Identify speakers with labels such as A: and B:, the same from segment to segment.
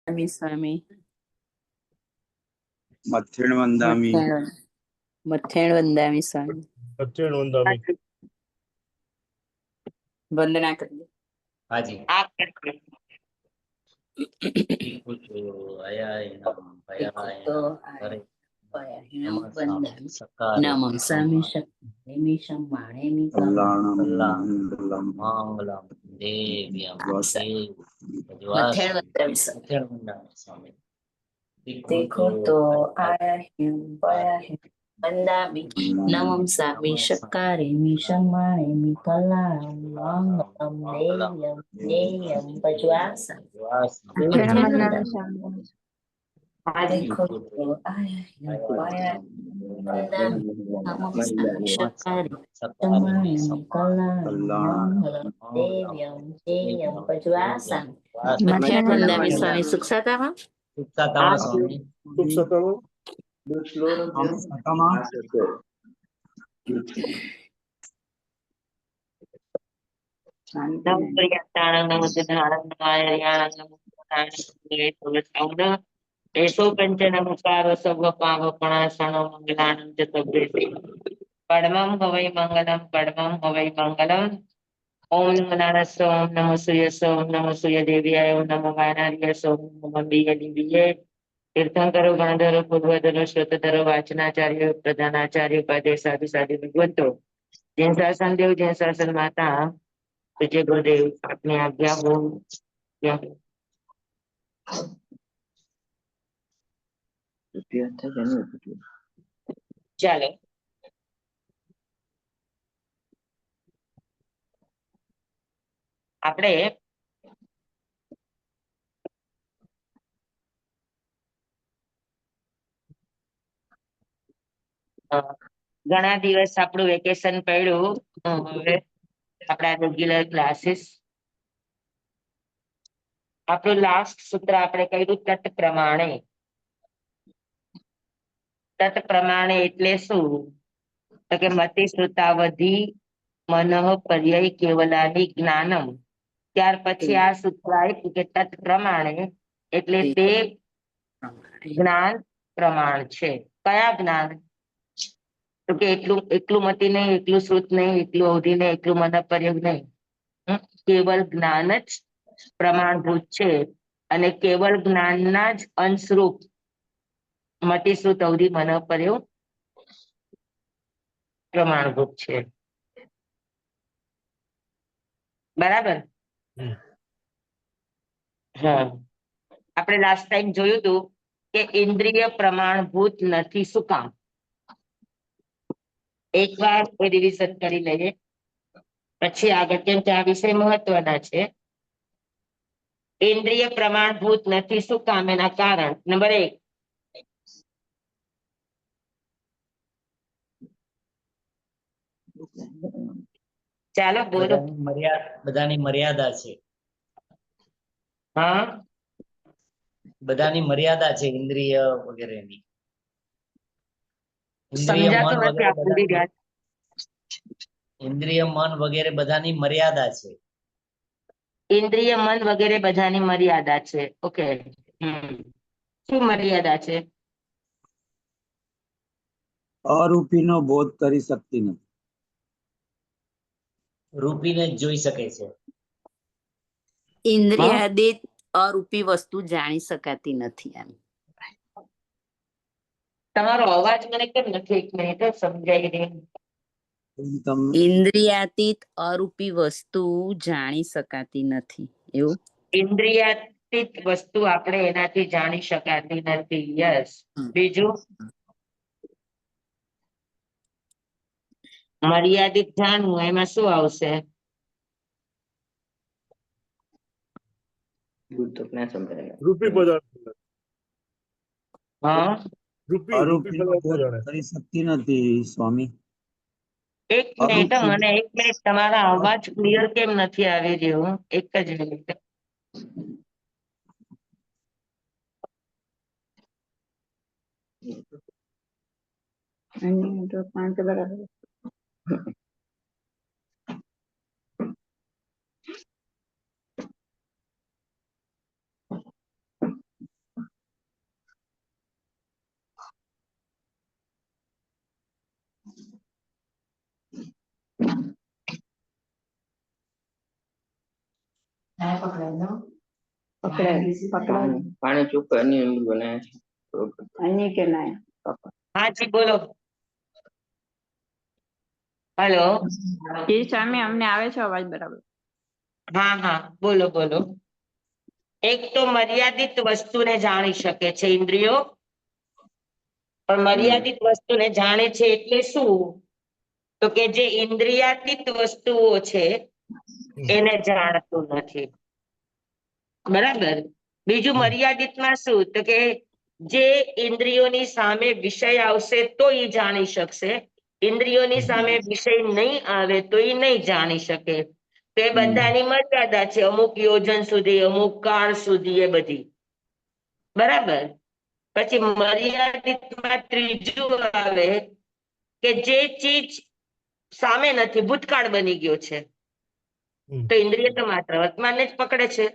A: સ્વામી
B: મથેણ વંદામી
A: મથેણ વંદામી સ્વામી
C: મથેણ વંદામી
A: વંદના કરીએ.
D: હાજી
A: નમઃ સ્વામી શક્તિ શમ્માણેમિ
B: કલ્યાણમ
D: મંગલમ દેવ્યમ
A: મથેણ વંદામી
D: સ્વામી
A: देखो तो आया हूँ पया है वंदामि नमः स्वामी शक्कारेमि शम्माणेमि कलामं देयं देयं भजवासा देखो तो आया हूँ पया वंदामि नमः स्वामी शक्कारेमि शम्माणेमि कलामं देयं देयं भजवासा मथेण वंदामि स्वामी सुखसातामा
D: સ્વામી
C: સુખ સતાવો
E: એસો પંચ નમસ્કારો સર્વ પાવપણાસનો મંગલાનંદ ચતુર્ભુજે પડમં હવૈ મંગલમ ઓમ નમો નારાયણ ઓમ નમો સૂર્યસ ઓમ નમો સૂર્ય દેવ્યાય ઓમ નમો વાયનાર્યસ ઓમ નમો દિવ્ય તીર્થંકરો ગણધરો પૂર્વધરો શ્રોતધરો વાચનાચાર્ય પ્રધાનાચાર્ય ઉપાધ્યાય સાધુ સાધુ વિદ્વંતો જૈન શાસન દેવ જૈન શાસન માતા પૂજ્ય ગુરુદેવ આપની આજ્ઞા હો. ચાલો આપણે ઘણા દિવસ આપણું વેકેશન પડ્યું. હવે આપણા રેગ્યુલર ક્લાસીસ આપણું લાસ્ટ સૂત્ર આપણે કહ્યું તટ પ્રમાણે. તટ પ્રમાણે એટલે શું? તો કે મતિ શ્રુતાવધિ મનઃ પર્યય કેવલાની જ્ઞાનમ. ત્યાર પછી આ સૂત્ર આપ્યું કે તટ પ્રમાણે એટલે તે જ્ઞાન પ્રમાણ છે. કયા જ્ઞાન? તો કે એકલું મતિ નહીં, એકલું શ્રુત નહીં, એકલું અવધિ નહીં, એકલું મન પર્યય નહીં, કેવલ જ્ઞાન જ પ્રમાણભૂત છે. અને કેવલ જ્ઞાનના જ અંશરૂપ મતિ શ્રુત અવધિ મન પર્યય પ્રમાણભૂત છે. બરાબર? હા, આપણે લાસ્ટ ટાઈમ જોયું હતું કે ઇન્દ્રિય પ્રમાણભૂત નથી. શું કામ? એકવાર રિવિઝન કરી લઈએ પછી આગળ, કેમ કે આ વિષય મહત્વના છે. ઇન્દ્રિય પ્રમાણભૂત નથી. શું કામ? એના કારણ નંબર 1, ચાલો બોલો.
D: બધાની મર્યાદા છે.
E: હા,
D: બધાની મર્યાદા છે ઇન્દ્રિય વગેરેની.
E: સમજાતું નથી આ ભૂલી ગયા.
D: ઇન્દ્રિય મન વગેરે બધાની મર્યાદા છે.
E: ઇન્દ્રિય મન વગેરે બધાની મર્યાદા છે. ઓકે, શું મર્યાદા છે?
B: અરૂપીનો બોધ કરી શકતી નથી.
D: રૂપીને જ જોઈ શકે છે.
A: ઇન્દ્રિયાદિત અરૂપી વસ્તુ જાણી શકાતી નથી. એમ
E: તમારો અવાજ મને કેમ નથી? 1 મિનિટ સમજાઈ રહી.
A: ઇન્દ્રિયાતીત અરૂપી વસ્તુ જાણી શકાતી નથી. એવું
E: ઇન્દ્રિયાતીત વસ્તુ આપણે એનાથી જાણી શકાતી નથી. યસ. બીજું? મર્યાદિત જાણવું, એમાં શું આવશે?
C: રૂપી પદાર્થ.
E: હા,
B: અરૂપીનો બોધ કરી શકતી નથી સ્વામી.
E: 1 મિનિટ મને 1 મિનિટ. તમારા અવાજ ક્લિયર કેમ નથી આવી રહ્યો? 1 જ મિનિટ.
F: પાણી ચૂકે અન્ય ઇન્દ્રિયોને
E: હા જી બોલો. હેલો.
G: સ્વામી અમને આવે છે અવાજ બરાબર.
E: હા હા બોલો બોલો. એક તો મર્યાદિત વસ્તુને જાણી શકે છે ઇન્દ્રિયો, પણ મર્યાદિત વસ્તુને જાણે છે એટલે શું? તો કે જે ઇન્દ્રિયાતીત વસ્તુઓ છે એને જાણતું નથી. બરાબર. બીજું મર્યાદિતમાં શું? તો કે જે ઇન્દ્રિયોની સામે વિષય આવશે તો એ જાણી શકશે, ઇન્દ્રિયોની સામે વિષય નહીં આવે તો એ નહીં જાણી શકે. તો એ બધાની મર્યાદા છે, અમુક યોજન સુધી, અમુક કાળ સુધી, એ બધી. બરાબર. પછી મર્યાદિતમાં ત્રીજું આવે કે જે ચીજ સામે નથી, ભૂતકાળ બની ગયો છે, તો ઇન્દ્રિય તો માત્ર વર્તમાનને જ પકડે છે,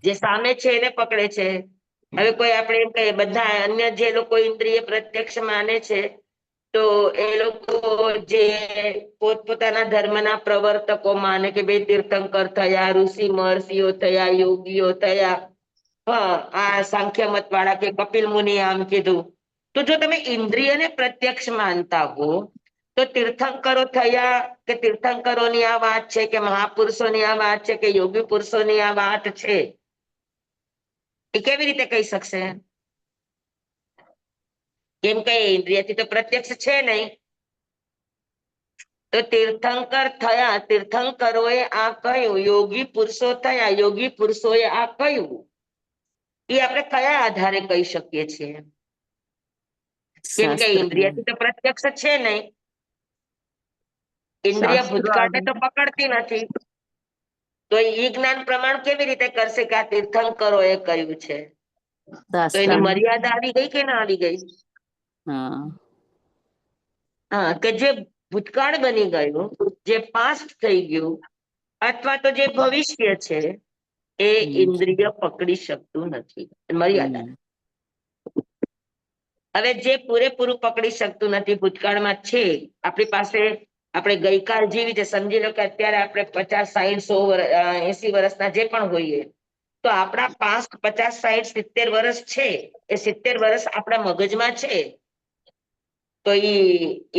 E: જે સામે છે એને પકડે છે. હવે કોઈ આપણે એમ કહીએ બધા અન્ય જે લોકો ઇન્દ્રિય પ્રત્યક્ષ માને છે તો એ લોકો જે પોતપોતાના ધર્મના પ્રવર્તકો માને કે બે તીર્થંકર થયા, ઋષિ મહર્ષિઓ થયા, યોગીઓ થયા, હા આ સાંખ્ય મત વાળા કે કપિલ મુનિ આમ કીધું. તો જો તમે ઇન્દ્રિયને પ્રત્યક્ષ માનતા હો તો તીર્થંકરો થયા કે તીર્થંકરોની આ વાત છે કે મહાપુરુષોની આ વાત છે કે યોગી પુરુષોની આ વાત છે, એ કેવી રીતે કહી શકશે? કેમ કે ઇન્દ્રિયથી તો પ્રત્યક્ષ છે નહીં. તો તીર્થંકર થયા, તીર્થંકરોએ આ કહ્યું, યોગી પુરુષો થયા, યોગી પુરુષોએ આ કહ્યું, એ આપણે કયા આધારે કહી શકીએ છીએ? કેમ કે ઇન્દ્રિયથી તો પ્રત્યક્ષ છે નહીં, ઇન્દ્રિય ભૂતકાળને તો પકડતી નથી. તો એ જ્ઞાન પ્રમાણ કેવી રીતે કરશે કે આ તીર્થંકરોએ કહ્યું છે? તો એની મર્યાદા આવી ગઈ કે ના આવી ગઈ? હા, કે જે ભૂતકાળ બની ગયું, જે પાસ્ટ થઈ ગયું, અથવા તો જે ભવિષ્ય છે એ ઇન્દ્રિય પકડી શકતું નથી, મર્યાદા. હવે જે પૂરેપૂરું પકડી શકતું નથી ભૂતકાળમાં છે, આપણી પાસે આપણે ગઈકાલ જેવી છે, સમજી લો કે અત્યારે આપણે 50, 60, 100, 80 વર્ષના જે પણ હોઈએ, તો આપણા પાસ્ટ 50, 60, 70 વર્ષ છે, એ 70 વર્ષ આપણા મગજમાં છે. તો એ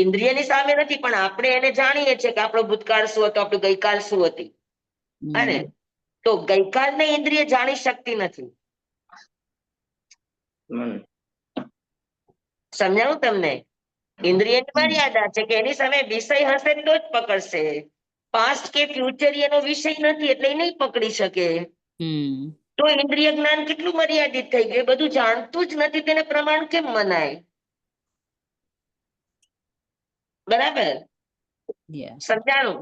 E: ઇન્દ્રિયની સામે નથી, પણ આપણે એને જાણીએ છીએ કે આપણો ભૂતકાળ શું હતો, આપણું ગઈકાલ શું હતી. અને તો ગઈકાલને ઇન્દ્રિય જાણી શકતી નથી. સમજાવું તમને? ઇન્દ્રિયની મર્યાદા છે કે એની સામે વિષય હશે તો જ પકડશે. પાસ્ટ કે ફ્યુચર એનો વિષય નથી એટલે એ નહીં પકડી શકે. તો ઇન્દ્રિય જ્ઞાન કેટલું મર્યાદિત થઈ ગયું, બધું જાણતું જ નથી, તેને પ્રમાણ કેમ મનાય? બરાબર, સમજાણું?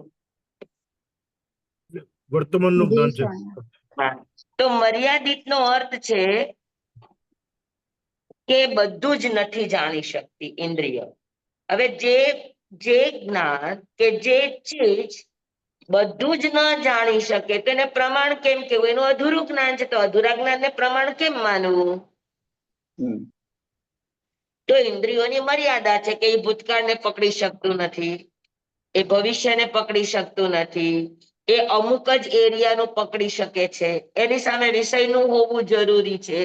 C: વર્તમાનનું જ્ઞાન છે.
E: તો મર્યાદિત નો અર્થ છે કે બધું જ નથી જાણી શકતી ઇન્દ્રિય. હવે જે જ્ઞાન કે જે ચીજ બધું જ ન જાણી શકે તેને પ્રમાણ કેમ કેવું? એનું અધૂરું જ્ઞાન છે, તો અધૂરા જ્ઞાનને પ્રમાણ કેમ માનવું? તો ઇન્દ્રિયોની મર્યાદા છે કે એ ભૂતકાળને પકડી શકતું નથી, એ ભવિષ્યને પકડી શકતું નથી, એ અમુક જ એરિયાનું પકડી શકે છે, એની સામે વિષયનું હોવું જરૂરી છે.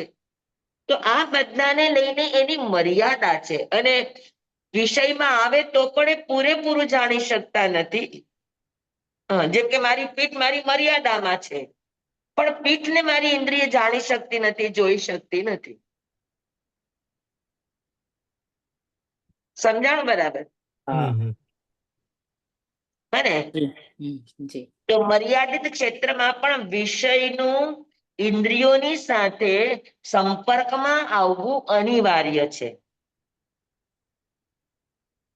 E: તો આ બધાને લઈને એની મર્યાદા છે, અને વિષયમાં આવે તો પણ એ પૂરેપૂરું જાણી શકતા નથી. જેમ કે મારી પીઠ મારી મર્યાદામાં છે, પણ પીઠને મારી ઇન્દ્રિય જાણી શકતી નથી, જોઈ શકતી નથી. સમજાણું બરાબર? હને? તો મર્યાદિત ક્ષેત્રમાં પણ વિષયનું ઇન્દ્રિયોની સાથે સંપર્કમાં આવવું અનિવાર્ય છે.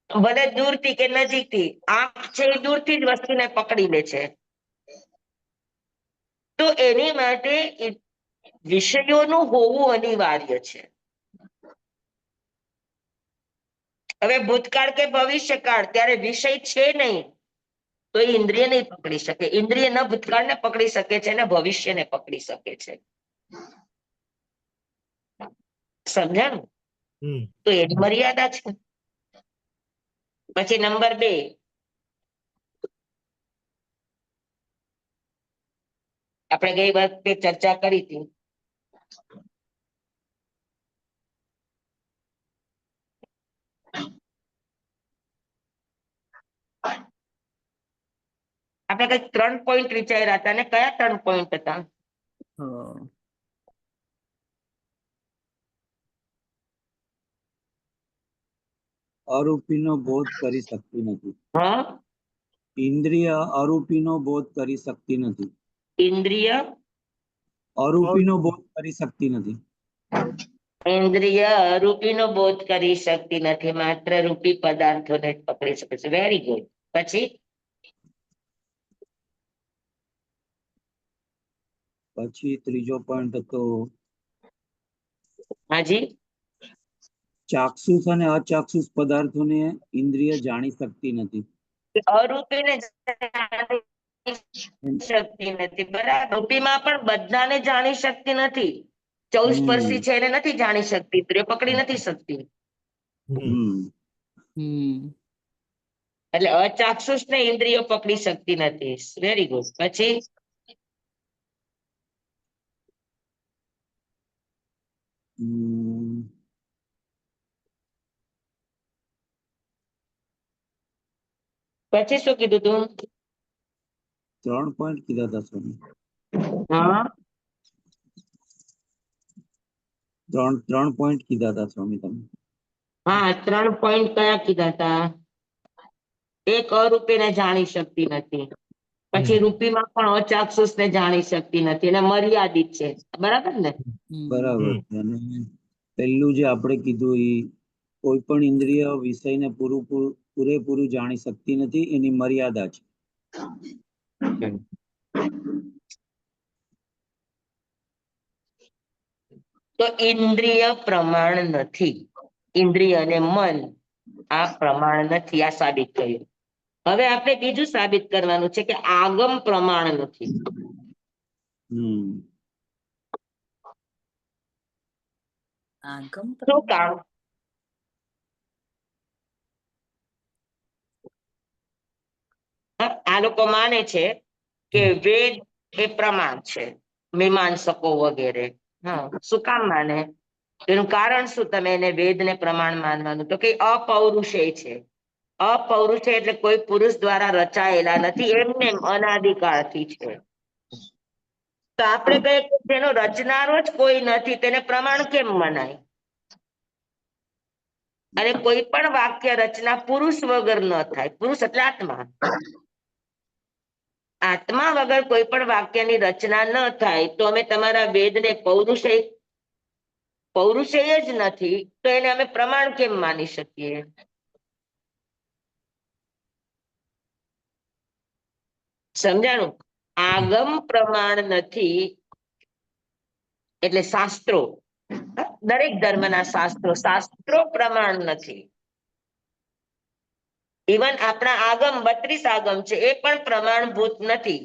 E: ભલે દૂરથી કે નજીકથી, આંખ છે એ દૂરથી જ વસ્તુને પકડી લે છે, તો એની માટે વિષયોનું હોવું અનિવાર્ય છે. હવે ભૂતકાળ કે ભવિષ્યકાળ ત્યારે વિષય છે નહીં, તો એ ઇન્દ્રિય નહીં પકડી શકે. ઇન્દ્રિય ન ભૂતકાળને પકડી શકે છે ને ભવિષ્યને પકડી શકે છે. સમજાણું? તો એની મર્યાદા છે. પછી નંબર 2, આપણે ગઈ વખતે ચર્ચા કરી હતી. આપણે કઈક 3 પોઈન્ટ વિચાર્યા હતા ને કયા 3 પોઈન્ટ હતા?
B: અરૂપીનો બોધ કરી શકતી નથી.
E: હા,
B: ઇન્દ્રિય અરૂપીનો બોધ કરી શકતી નથી.
E: ઇન્દ્રિય
B: અરૂપીનો બોધ કરી શકતી નથી.
E: ઇન્દ્રિય રૂપીનો બોધ કરી શકતી નથી, માત્ર રૂપી પદાર્થોને જ પકડી શકે છે. Very good. પછી
B: પછી ત્રીજો પોઈન્ટ હતો
E: હાજી,
B: ચાક્ષુષ અને અચાક્ષુષ પદાર્થોને ઇન્દ્રિય જાણી શકતી નથી.
E: અરૂપીને જાણી શકતી નથી. બરાબર, રૂપીમાં પણ બધાને જાણી શકતી નથી. ચૌસ્પર્શી છે એને નથી જાણી શકતી, ઇન્દ્રિય પકડી નથી શકતી. એટલે અચાક્ષુષ ને ઇન્દ્રિયો પકડી શકતી નથી. Very good. પછી પછી શું કીધું તું?
B: 3 પોઈન્ટ કીધા હતા સ્વામી.
E: હા,
B: 3 પોઈન્ટ કીધા હતા સ્વામી તમે.
E: હા, 3 પોઈન્ટ કયા કીધા હતા? એક અરૂપીને જાણી શકતી નથી, પછી રૂપીમાં પણ અચાક્ષુષ ને જાણી શકતી નથી, અને મર્યાદિત છે. બરાબર ને?
B: બરાબર. અને પહેલું જે આપણે કીધું એ કોઈ પણ ઇન્દ્રિય વિષયને પૂરેપૂરું જાણી શકતી નથી, એની મર્યાદા છે.
E: તો ઇન્દ્રિય પ્રમાણ નથી, ઇન્દ્રિય અને મન આ પ્રમાણ નથી. આ સાબિત કર્યું. હવે આપણે બીજું સાબિત કરવાનું છે કે આગમ પ્રમાણ નથી. શું કામ? આ લોકો માને છે કે વેદ એ પ્રમાણ છે, મીમાંસકો વગેરે. હા, શું કામ માને? એનું કારણ શું? તમે એને વેદને પ્રમાણ માનવાનું, તો કે અપૌરુષેય છે. અપૌરુષેય એટલે કોઈ પુરુષ દ્વારા રચાયેલા નથી, એમને અનાદિકાળથી છે. તો આપણે કહીએ કે તેનો રચનારો જ કોઈ નથી, તેને પ્રમાણ કેમ મનાય? અને કોઈ પણ વાક્ય રચના પુરુષ વગર ન થાય. પુરુષ એટલે આત્મા. આત્મા વગર કોઈ પણ વાક્યની રચના ન થાય, તો અમે તમારા વેદને પૌરુષેય જ નથી, તો એને અમે પ્રમાણ કેમ માની શકીએ? સમજાણું? આગમ પ્રમાણ નથી એટલે શાસ્ત્રો, દરેક ધર્મના શાસ્ત્રો પ્રમાણ નથી. ઇવન આપણા આગમ 32 આગમ છે, એ પણ પ્રમાણભૂત નથી.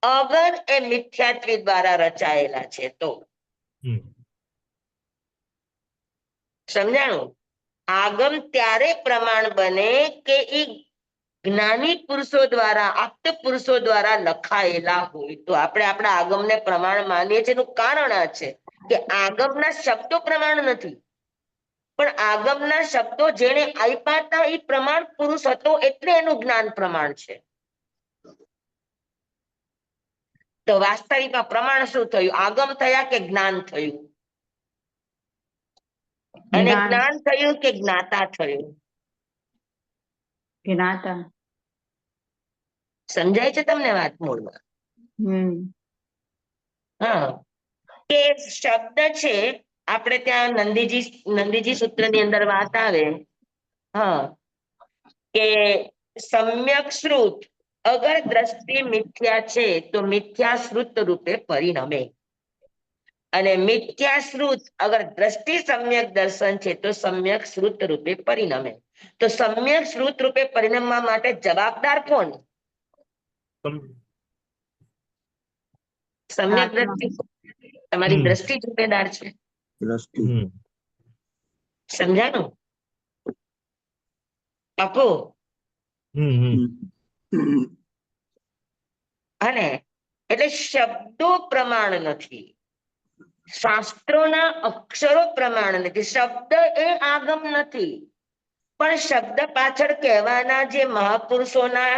E: અગર એ મિથ્યાત્વી દ્વારા રચાયેલા છે તો. સમજાણું? આગમ ત્યારે પ્રમાણ બને કે એ જ્ઞાની પુરુષો દ્વારા, આપ્ત પુરુષો દ્વારા લખાયેલા હોય. તો આપણે આપણા આગમને પ્રમાણ માનીએ છીએ. એનું કારણ આ છે કે આગમના શબ્દો પ્રમાણ નથી, પણ આગમના શબ્દો જેને આપ્યા હતા એ પ્રમાણ પુરુષ હતો, એટલે એનું જ્ઞાન પ્રમાણ છે. તો વાસ્તવિકમાં પ્રમાણ શું થયું? આગમ થયા કે જ્ઞાન થયું? અને જ્ઞાન થયું કે જ્ઞાતા થયું?
G: જ્ઞાતા.
E: સમજાય છે તમને વાત મૂળમાં? હા, કે શબ્દ છે, આપણે ત્યાં નંદીજી સૂત્રની અંદર વાત આવે, હા, કે સમ્યક શ્રુત અગર દ્રષ્ટિ મિથ્યા છે તો મિથ્યા શ્રુત રૂપે પરિણમે, અને મિથ્યા શ્રુત અગર દ્રષ્ટિ સમ્યક દર્શન છે તો સમ્યક શ્રુત રૂપે પરિણમે. તો સમ્યક શ્રુત રૂપે પરિણમવા માટે જવાબદાર કોણ? સમ્યક દ્રષ્ટિ. તમારી દ્રષ્ટિ જુમેદાર છે. સમજાણું? આપો અને એટલે શબ્દો પ્રમાણ નથી, શાસ્ત્રોના અક્ષરો પ્રમાણ નથી. શબ્દ એ આગમ નથી, પણ શબ્દ પાછળ કહેવાના જે મહાપુરુષોના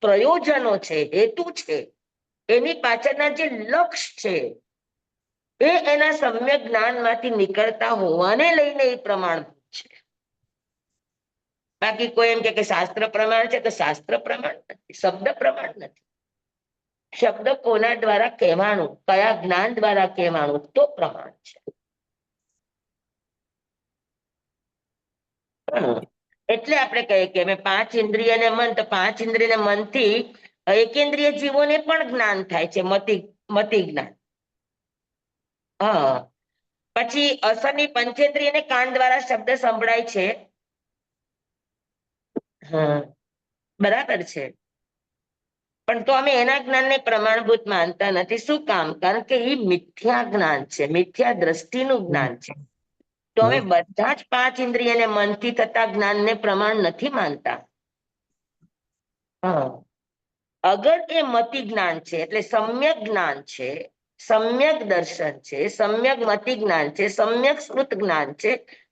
E: પ્રયોજનો છે, હેતુ છે, એની પાછળના જે લક્ષ્ય છે એ એના સમ્યક જ્ઞાનમાંથી નીકળતા હોવાને લઈને એ પ્રમાણભૂત છે. બાકી કોઈ એમ કે શાસ્ત્ર પ્રમાણ છે તો શાસ્ત્ર પ્રમાણ નથી, શબ્દ પ્રમાણ નથી. શબ્દ કોના દ્વારા કહેવાનું, કયા જ્ઞાન દ્વારા કહેવાનું, તો પ્રમાણ છે. એટલે આપણે કહીએ કે અમે 5 ઇન્દ્રિય અને મન, તો 5 ઇન્દ્રિય અને મનથી એકેન્દ્રિય જીવોને પણ જ્ઞાન થાય છે, મતિ જ્ઞાન. હા, પછી અસરની પંચેન્દ્રિય અને કાન દ્વારા શબ્દ સંભળાય છે. હા, બરાબર છે. પણ તો અમે એના જ્ઞાનને પ્રમાણભૂત માનતા નથી. શું કામ? કારણ કે એ મિથ્યા જ્ઞાન છે, મિથ્યા દ્રષ્ટિનું જ્ઞાન છે. તો અમે બધા જ 5 ઇન્દ્રિય અને મનથી થતા જ્ઞાનને પ્રમાણ નથી માનતા. હા, અગર એ મતિ જ્ઞાન છે એટલે સમ્યક જ્ઞાન છે, સમ્યક દર્શન છે, સમ્યક મતિ જ્ઞાન છે, સમ્યક સ્મૃત જ્ઞાન છે,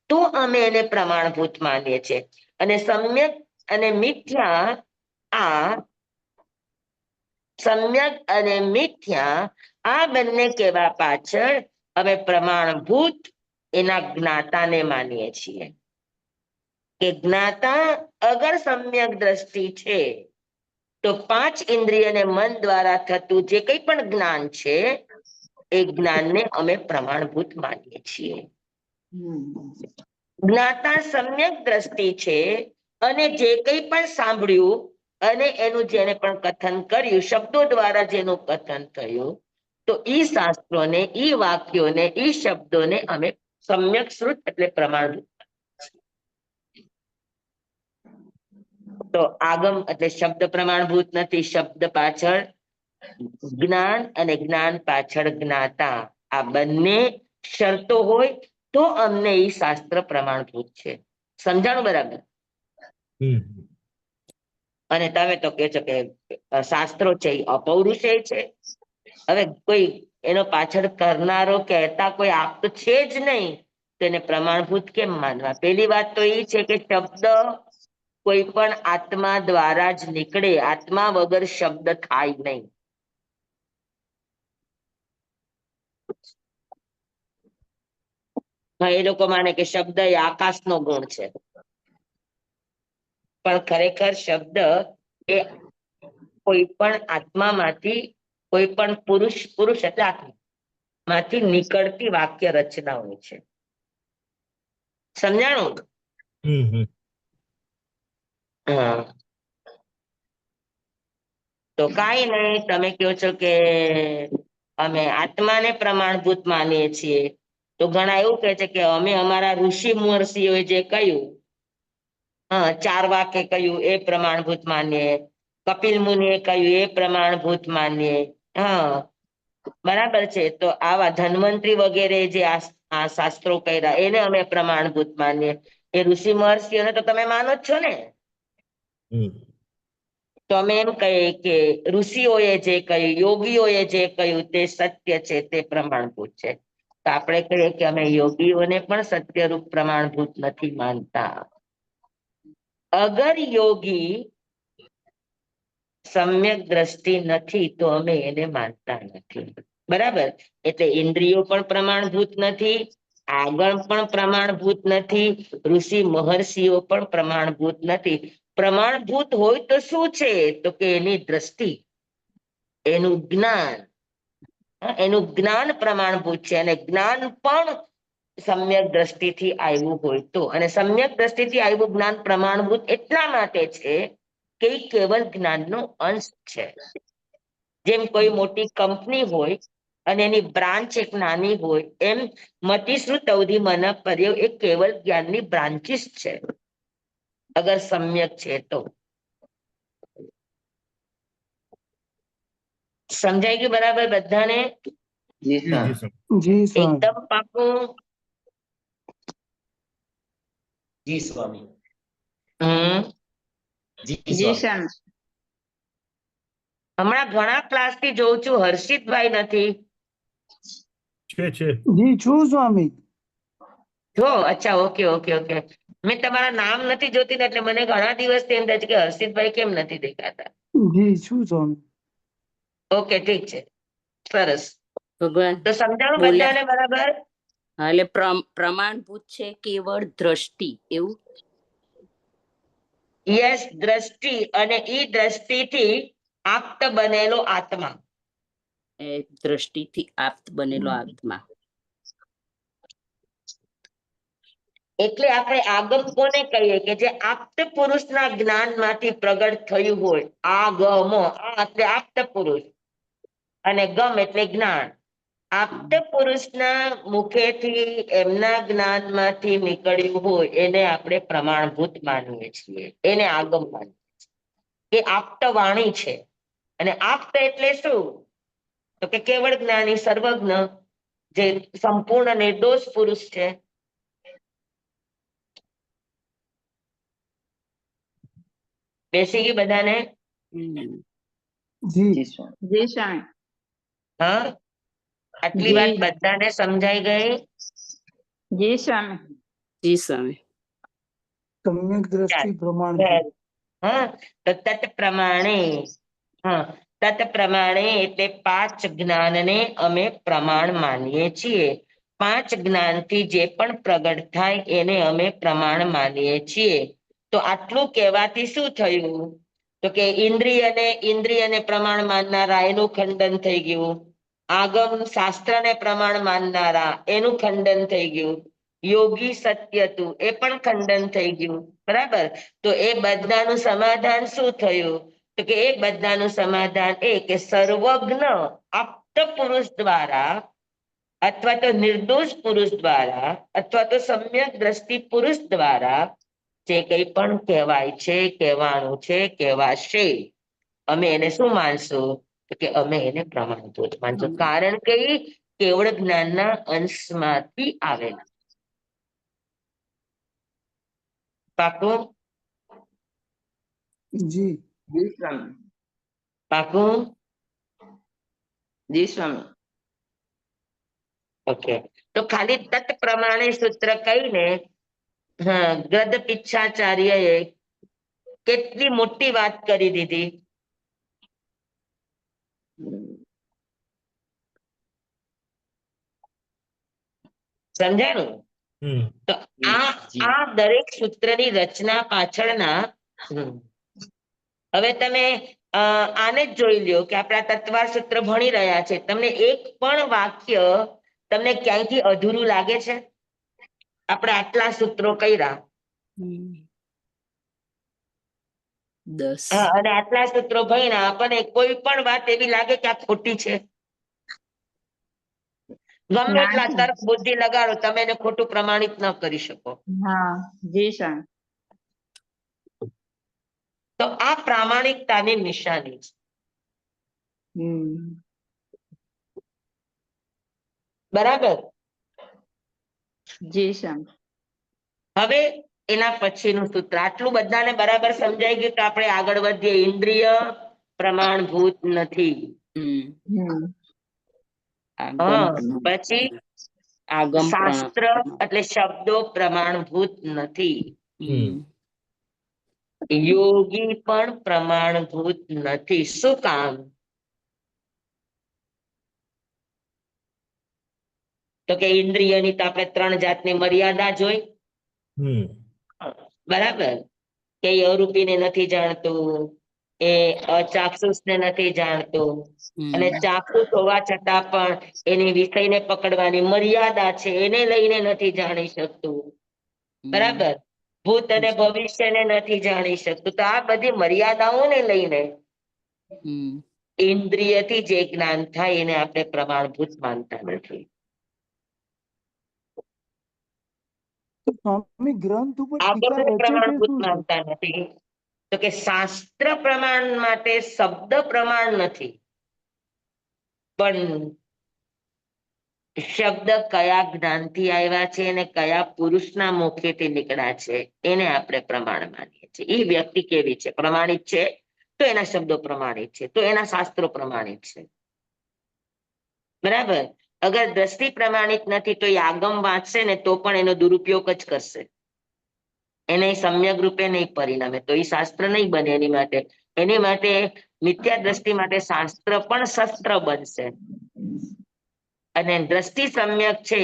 E: તો અમે એને પ્રમાણભૂત માનીએ છીએ. અને સમ્યક અને મિથ્યા, આ સમ્યક અને મિથ્યા આ બંને કહેવા પાછળ અમે પ્રમાણભૂત એના જ્ઞાતાને માનીએ છીએ. કે જ્ઞાતા અગર સમ્યક દ્રષ્ટિ છે તો 5 ઇન્દ્રિય અને મન દ્વારા થતું જે કંઈ પણ જ્ઞાન છે એ જ્ઞાનને અમે પ્રમાણભૂત માનીએ છીએ. જ્ઞાતા સમ્યક દ્રષ્ટિ છે અને જે કંઈ પણ સાંભળ્યું અને એનું જેને પણ કથન કર્યું, શબ્દો દ્વારા જેનું કથન થયું, તો ઈ શાસ્ત્રોને, ઈ વાક્યોને, ઈ શબ્દોને અમે સમ્યક શ્રુત એટલે પ્રમાણભૂત. તો આગમ એટલે શબ્દ પ્રમાણભૂત નથી, શબ્દ પાછળ જ્ઞાન અને જ્ઞાન પાછળ જ્ઞાતા, આ બંને શરતો હોય તો અમને એ શાસ્ત્ર પ્રમાણભૂત છે. સમજાણું બરાબર? અને તમે તો કહો છો કે શાસ્ત્રો છે એ અપૌરુષેય છે. હવે કોઈ એનો પાછળ કરનારો કહેતા કોઈ આપ તો છે જ નહીં, તો એને પ્રમાણભૂત કેમ માનવા? પેલી વાત તો એ છે કે શબ્દ કોઈ પણ આત્મા દ્વારા જ નીકળે, આત્મા વગર શબ્દ થાય નહીં. એ લોકો માને કે શબ્દ એ આકાશનો ગુણ છે, પણ ખરેખર શબ્દ એ કોઈ પણ આત્મામાંથી, કોઈ પણ પુરુષ એટલે આત્મા માંથી નીકળતી વાક્ય રચનાઓ છે. સમજાણું? હા, તો કાંઈ નહીં, તમે કહો છો કે અમે આત્માને પ્રમાણભૂત માનીએ છીએ, તો ઘણા એવું કહે છે કે અમે અમારા ઋષિ મહર્ષિઓએ જે કહ્યું, હા, 4 વાક્ય કહ્યું એ પ્રમાણભૂત માનીએ, કપિલ મુનિએ કહ્યું એ પ્રમાણભૂત માનીએ. હા, બરાબર છે. તો આવા ધન્વંતરી વગેરે જે આ શાસ્ત્રો કર્યા એને અમે પ્રમાણભૂત માનીએ. એ ઋષિ મહર્ષિઓને તો તમે માનો જ છો ને? તો અમે એમ કહીએ કે ઋષિઓએ જે કહ્યું, યોગીઓએ જે કહ્યું તે સત્ય છે, તે પ્રમાણભૂત છે. તો આપણે કહીએ કે અમે યોગીઓને પણ સત્યરૂપ પ્રમાણભૂત નથી માનતા. અગર યોગી સમ્યક દ્રષ્ટિ નથી તો અમે એને માનતા નથી. બરાબર? એટલે ઇન્દ્રિયો પણ પ્રમાણભૂત નથી, આગળ પણ પ્રમાણભૂત નથી, ઋષિ મહર્ષિઓ પણ પ્રમાણભૂત નથી. પ્રમાણભૂત હોય તો શું છે? તો કે એની દ્રષ્ટિ, એનું જ્ઞાન. એનું જ્ઞાન પ્રમાણભૂત છે, અને જ્ઞાન પણ સમ્યક દ્રષ્ટિથી આવ્યું હોય તો. અને સમ્યક દ્રષ્ટિથી આવ્યું જ્ઞાન પ્રમાણભૂત એટલા માટે છે કે એ કેવલ જ્ઞાનનો અંશ છે. જેમ કોઈ મોટી કંપની હોય અને એની બ્રાન્ચ એક નાની હોય, એમ મતિશ્રુત અવધિ મન પર્યવ એ કેવલ જ્ઞાનની બ્રાન્ચીસ છે, અગર સમ્યક છે તો. સમજાઈ ગયું બરાબર બધાને? એકદમ પાકું?
D: જી સ્વામી. જી
G: જી
D: સ્વામી.
G: સ્વામી.
E: હમણાં ઘણા ક્લાસ થી જોઉં છું હર્ષિતભાઈ નથી.
C: છે
F: જી છું સ્વામી.
E: જો અચ્છા, ઓકે ઓકે ઓકે. મેં તમારા નામ નથી જોતી ને એટલે મને ઘણા દિવસથી એમ થાય છે કે હર્ષિતભાઈ કેમ નથી દેખાતા.
F: જી છું સ્વામી.
E: ઓકે, ઠીક છે, સરસ.
A: ભગવાન
E: તો સમજાણું
A: બોલ્યા.
E: બધાને બરાબર?
A: હા, એટલે પ્રમાણભૂત છે કેવળ દ્રષ્ટિ એવું.
E: યસ, દ્રષ્ટિ, અને ઈ દ્રષ્ટિથી આપ્ત બનેલો આત્મા.
A: એ દ્રષ્ટિથી આપ્ત બનેલો આત્મા.
E: એટલે આપણે આગમ કોને કહીએ કે જે આપ્ત પુરુષના જ્ઞાનમાંથી પ્રગટ થયું હોય. આગમ, આ એટલે આપ્ત પુરુષ, અને ગમ એટલે જ્ઞાન. આપ્ત પુરુષના મુખેથી એમના જ્ઞાનમાંથી નીકળ્યું હોય એને આપણે પ્રમાણભૂત માનીએ છીએ, એને આગમ માનીએ છીએ. એ આપ્ત વાણી છે. અને આપ્ત એટલે શું? તો કે કેવળ જ્ઞાની, સર્વજ્ઞ, જે સંપૂર્ણ નિર્દોષ પુરુષ છે. બેસી ગઈ બધાને?
F: જી
G: જી સ્વામી.
E: હા, આટલી
G: જી.
E: વાત બધાને સમજાઈ ગઈ?
G: જી સ્વામી.
A: જી સ્વામી.
F: સમ્યક દ્રષ્ટિ પ્રમાણ.
E: હા, તો તત પ્રમાણે, હા, તત પ્રમાણે એટલે 5 જ્ઞાનને અમે પ્રમાણ માનીએ છીએ. 5 જ્ઞાનથી જે પણ પ્રગટ થાય એને અમે પ્રમાણ માનીએ છીએ. તો આટલું કહેવાથી શું થયું? તો કે ઇન્દ્રિયને પ્રમાણ માનનારા એનું ખંડન થઈ ગયું. આગમ શાસ્ત્રને પ્રમાણ માનનારા એનું ખંડન થઈ ગયું. યોગી સત્ય હતું એ પણ ખંડન થઈ ગયું. બરાબર? તો એ બધાનું સમાધાન શું થયું? તો કે એ બધાનું સમાધાન એ કે સર્વજ્ઞ આપ્ત પુરુષ દ્વારા, અથવા તો નિર્દોષ પુરુષ દ્વારા, અથવા તો સમ્યક દ્રષ્ટિ પુરુષ દ્વારા જે કંઈ પણ કહેવાય છે, કહેવાનું છે, કહેવાશે, અમે એને શું માનશું? તો કે અમે એને પ્રમાણભૂત માનશું. કારણ કે ઈ કેવળ જ્ઞાનના અંશમાંથી આવેલા. પાકું?
F: જી
G: જી સ્વામી.
E: પાકું?
G: જી સ્વામી.
E: ઓકે, તો ખાલી તત પ્રમાણે સૂત્ર કહીને હા, ગદ પિચ્છાચાર્યએ કેટલી મોટી વાત કરી દીધી. સમજાણું? તો આ દરેક સૂત્રની રચના પાછળના હવે તમે આને જ જોઈ લ્યો કે આપણા તત્વાર સૂત્ર ભણી રહ્યા છે. તમને એક પણ વાક્ય તમને ક્યાંયથી અધૂરું લાગે છે? આપણે આટલા સૂત્રો કર્યા.
A: 10.
E: હા, અને આટલા સૂત્રો ભણ્યા, આપણને કોઈ પણ વાત એવી લાગે કે આ ખોટી છે? ગમે એટલા
G: ના.
E: તર્ક બુદ્ધિ લગાડો, તમે એને ખોટું પ્રમાણિત ન કરી શકો.
G: હા, જી સ્વામી.
E: તો આ પ્રામાણિકતાની નિશાની છે. બરાબર?
G: જી સ્વામી.
E: હવે એના પછીનું સૂત્ર આટલું બધાને બરાબર સમજાઈ ગયું? તો આપણે આગળ વધીએ. ઇન્દ્રિય પ્રમાણભૂત નથી. હા, પછી
A: આગમ
E: શાસ્ત્ર એટલે શબ્દો પ્રમાણભૂત નથી. યોગી પણ પ્રમાણભૂત નથી. શું કામ? તો કે ઇન્દ્રિયની તો આપણે 3 જાતની મર્યાદા જોઈ. બરાબર? કે એ અરૂપીને નથી જાણતું, એ અચાક્ષુષને નથી જાણતું, અને ચાક્ષુષ હોવા છતાં પણ એની વિષયને પકડવાની મર્યાદા છે એને લઈને નથી જાણી શકતું. બરાબર? ભૂત અને ભવિષ્યને નથી જાણી શકતું. તો આ બધી મર્યાદાઓને લઈને ઇન્દ્રિયથી જે જ્ઞાન થાય એને આપણે પ્રમાણભૂત માનતા નથી.
F: સ્વામી ગ્રંથ ઉપર
E: આ
F: ટીકા
E: બધું
F: રચે તે
E: પ્રમાણભૂત
F: શું છે?
E: માનતા નથી. તો કે શાસ્ત્ર પ્રમાણ માટે શબ્દ પ્રમાણ નથી, પણ શબ્દ કયા જ્ઞાનથી આવ્યા છે અને કયા પુરુષના મુખેથી નીકળ્યા છે એને આપણે પ્રમાણ માનીએ છીએ. એ વ્યક્તિ કેવી છે, પ્રમાણિત છે તો એના શબ્દો પ્રમાણિત છે, તો એના શાસ્ત્રો પ્રમાણિત છે. બરાબર. અગર દ્રષ્ટિ પ્રમાણિત નથી તો એ આગમ વાંચશે ને તો પણ એનો દુરુપયોગ જ કરશે, એને સમ્યક રૂપે નહીં પરિણમે, તો એ શાસ્ત્ર નહીં બને. એની માટે મિથ્યા દ્રષ્ટિ માટે શાસ્ત્ર પણ શસ્ત્ર બનશે. અને દ્રષ્ટિ સમ્યક છે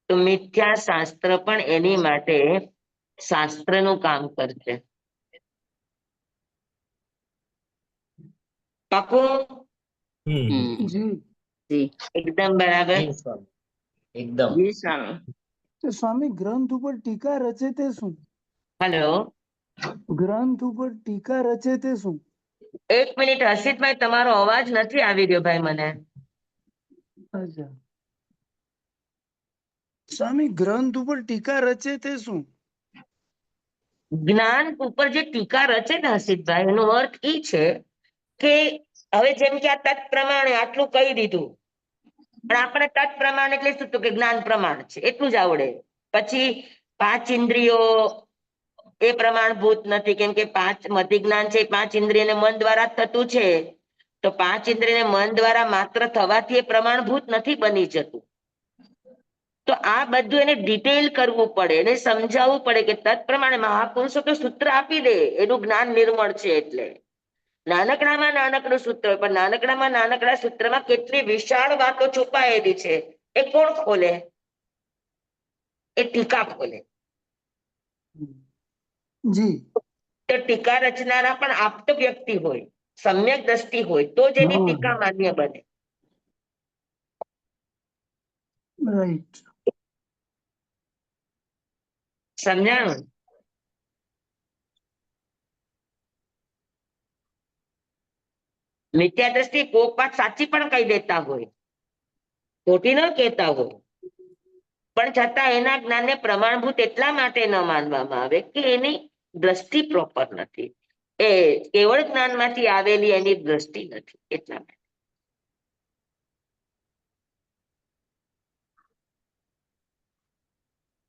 E: તો મિથ્યા શાસ્ત્ર પણ એની માટે શાસ્ત્રનું કામ કરશે. પાકું?
F: જી.
A: જી.
E: એકદમ બરાબર.
D: જી સ્વામી. એકદમ.
G: જી સ્વામી.
F: તો સ્વામી ગ્રંથ ઉપર ટીકા રચે તે શું?
E: હલો,
F: ગ્રંથ ઉપર ટીકા રચે તે શું?
E: એક મિનિટ હર્ષિતભાઈ, તમારો અવાજ નથી આવી રહ્યો ભાઈ મને.
F: અચ્છા. સ્વામી ગ્રંથ ઉપર ટીકા રચે તે શું?
E: જ્ઞાન ઉપર જે ટીકા રચે ને હર્ષિતભાઈ, એનો અર્થ એ છે કે હવે જેમ કે આ તત્ પ્રમાણે આટલું કહી દીધું, પણ આપણે તત્ પ્રમાણ એટલે શું? તો કે જ્ઞાન પ્રમાણ છે એટલું જ આવડે. પછી 5 ઇન્દ્રિયો એ પ્રમાણભૂત નથી, કેમ કે 5 મતિ જ્ઞાન છે 5 ઇન્દ્રિયને મન દ્વારા થતું છે, તો 5 ઇન્દ્રિયને મન દ્વારા માત્ર થવાથી એ પ્રમાણભૂત નથી બની જતું. તો આ બધું એને ડિટેલ કરવું પડે, એને સમજાવવું પડે કે તત્ પ્રમાણે મહાપુરુષો તો સૂત્ર આપી દે, એનું જ્ઞાન નિર્મળ છે એટલે. નાનકડામાં નાનકડું સૂત્ર હોય, પણ નાનકડામાં નાનકડા સૂત્રમાં કેટલી વિશાળ વાતો છુપાયેલી છે એ કોણ ખોલે? એ ટીકા ખોલે.
F: જી.
E: તો ટીકા રચનારા પણ આપ્ત વ્યક્તિ હોય, સમ્યક દ્રષ્ટિ હોય, તો જ એની ટીકા માન્ય બને.
F: રાઈટ.
E: સમજાણું? મિથ્યા દ્રષ્ટિ કોક વાત સાચી પણ કહી દેતા હોય, ખોટી ન કહેતા હોય, પણ છતાં એના જ્ઞાનને પ્રમાણભૂત એટલા માટે ન માનવામાં આવે કે એની દ્રષ્ટિ પ્રોપર નથી, એ કેવળ જ્ઞાનમાંથી આવેલી એની દ્રષ્ટિ નથી એટલા માટે.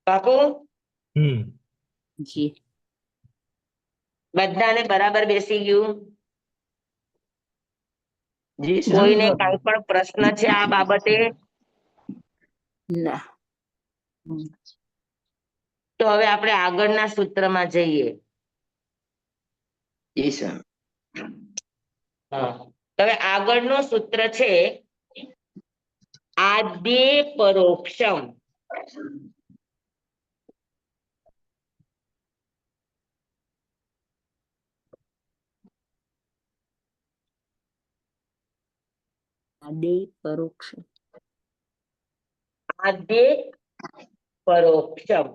E: પાકું?
A: જી.
E: બધાને બરાબર બેસી ગયું?
G: જી
E: કોઈને
G: સ્વામી.
E: કઈ પણ પ્રશ્ન છે આ બાબતે?
A: ના.
E: તો હવે આપણે આગળના સૂત્રમાં જઈએ.
G: જી સ્વામી.
E: હા, હવે આગળનું સૂત્ર છે આદ્ય પરોક્ષમ.
A: આદે પરોક્ષ.
E: આદ્ય પરોક્ષમ.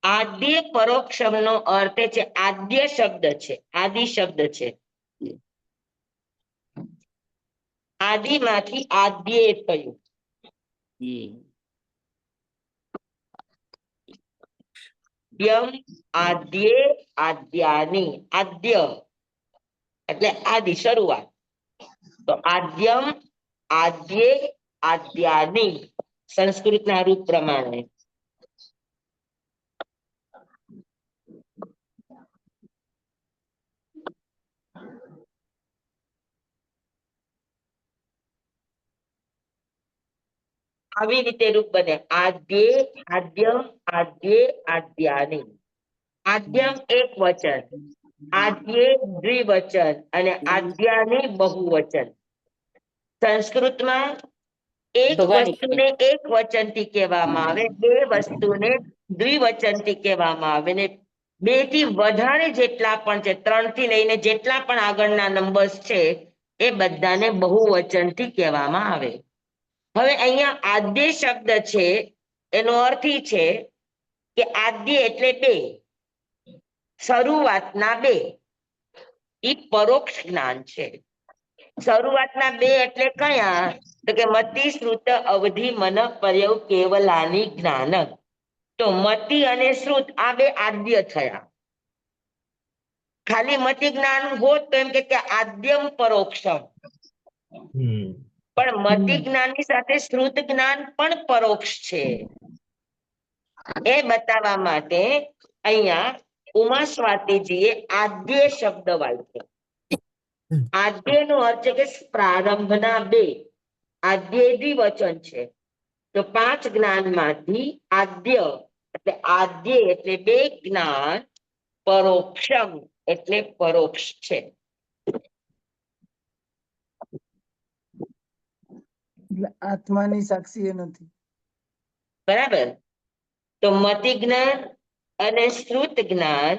E: આદ્ય પરોક્ષમ નો અર્થ છે, આદ્ય શબ્દ છે, આદિ શબ્દ છે, આદિમાંથી આદ્ય થયું.
A: જી.
E: યમ આદ્ય આદ્યાની. આદ્ય એટલે આદિ, શરૂઆત. તો આદ્યમ આદ્ય આદ્યાની સંસ્કૃતના રૂપ પ્રમાણે. આવી રીતે રૂપ બને, આદ્ય આદ્યમ આદ્ય આદ્યાની. આદ્યમ એક વચન, આદ્ય દ્વિવચન અને આદ્યાની બહુવચન. સંસ્કૃતમાં એક વસ્તુને એક વચનથી કહેવામાં આવે, બે વસ્તુને દ્વિવચનથી કહેવામાં આવે, ને 2 થી વધારે જેટલા પણ છે, 3 થી લઈને જેટલા પણ આગળના નંબર્સ છે એ બધાને બહુવચનથી કહેવામાં આવે. હવે અહીંયા આદ્ય શબ્દ છે એનો અર્થ એ છે કે આદ્ય એટલે 2, શરૂઆતના 2. ઈ પરોક્ષ જ્ઞાન છે. શરૂઆતના 2 એટલે કયા? તો કે મતિ શ્રુત અવધિ મન પર્યવ કેવલાની જ્ઞાન. તો મતિ અને શ્રુત આ 2 આદ્ય થયા. ખાલી મતિ જ્ઞાન હોત તો એમ કે આદ્યમ પરોક્ષમ, પણ મતિ જ્ઞાનની સાથે શ્રુત જ્ઞાન પણ પરોક્ષ છે એ બતાવવા માટે અહીંયા ઉમા સ્વાતિજીએ આદ્ય શબ્દ વાપર્યો. આદ્ય નો અર્થ છે કે પ્રારંભના બે. આદ્ય દ્વિવચન છે. તો 5 જ્ઞાનમાંથી આદ્ય એટલે આદ્ય એટલે બે જ્ઞાન, પરોક્ષમ એટલે પરોક્ષ છે.
F: એટલે આત્માની સાક્ષી એ નથી.
E: બરાબર. તો મતિ જ્ઞાન અને શ્રુત જ્ઞાન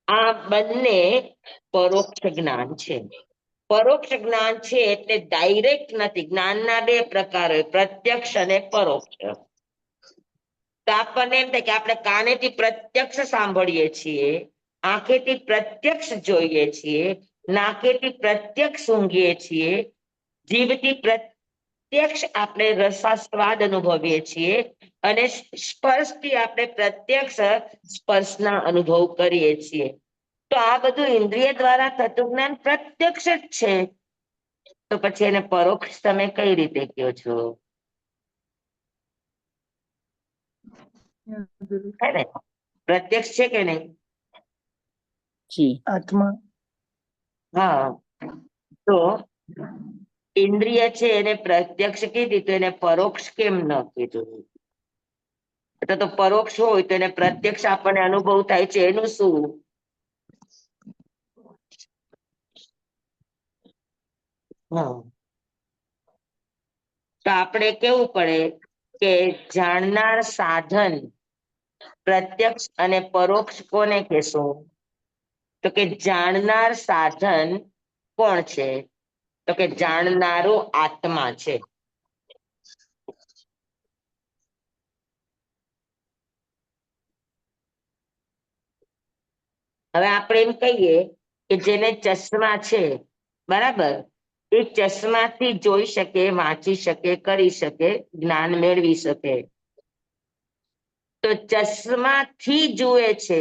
E: આ બંને પરોક્ષ જ્ઞાન છે. પરોક્ષ જ્ઞાન છે એટલે ડાયરેક્ટ નથી. જ્ઞાનના બે પ્રકાર હોય, પ્રત્યક્ષ અને પરોક્ષ. તો આપણને એમ થાય કે આપણે કાનેથી પ્રત્યક્ષ સાંભળીએ છીએ, આંખેથી પ્રત્યક્ષ જોઈએ છીએ, નાકેથી પ્રત્યક્ષ ઊંઘીએ છીએ, જીભથી પ્રત્યક્ષ આપણે રસાસ્વાદ અનુભવીએ છીએ અને સ્પર્શથી આપણે પ્રત્યક્ષ સ્પર્શના અનુભવ કરીએ છીએ. તો આ બધું ઇન્દ્રિય દ્વારા થતું જ્ઞાન પ્રત્યક્ષ જ છે. તો પછી એને પરોક્ષ તમે કઈ રીતે કહો છો? હે ને? પ્રત્યક્ષ છે કે નહીં?
A: જી
F: આત્મા
E: હા. તો ઇન્દ્રિય છે એને પ્રત્યક્ષ કીધી તો એને પરોક્ષ કેમ ન કીધું? તો પરોક્ષ હોય તો એને પ્રત્યક્ષ આપણને અનુભવ થાય છે એનું શું? તો આપણે કેવું પડે કે જાણનાર સાધન પ્રત્યક્ષ અને પરોક્ષ કોને કહેશું? તો કે જાણનાર સાધન કોણ છે? તો કે જાણનારો આત્મા છે. હવે આપણે એમ કહીએ કે જેને ચશ્મા છે, બરાબર, એ ચશ્માથી જોઈ શકે, વાંચી શકે, કરી શકે, જ્ઞાન મેળવી શકે. તો ચશ્માથી જુએ છે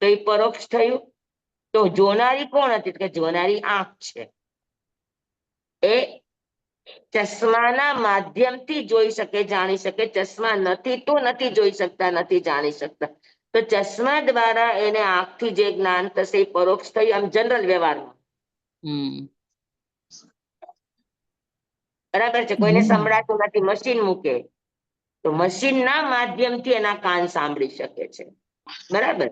E: તો એ પરોક્ષ થયું. તો જોનારી કોણ હતી? કે જોનારી આંખ છે. એ ચશ્માના માધ્યમથી જોઈ શકે, જાણી શકે. ચશ્મા નથી તો નથી જોઈ શકતા, નથી જાણી શકતા. તો ચશ્મા દ્વારા એને આંખથી જે જ્ઞાન થશે એ પરોક્ષ થયું. આમ જનરલ વ્યવહારમાં બરાબર છે. કોઈને સંભળાતું નથી, મશીન મૂકે તો મશીનના માધ્યમથી એના કાન સાંભળી શકે છે. બરાબર.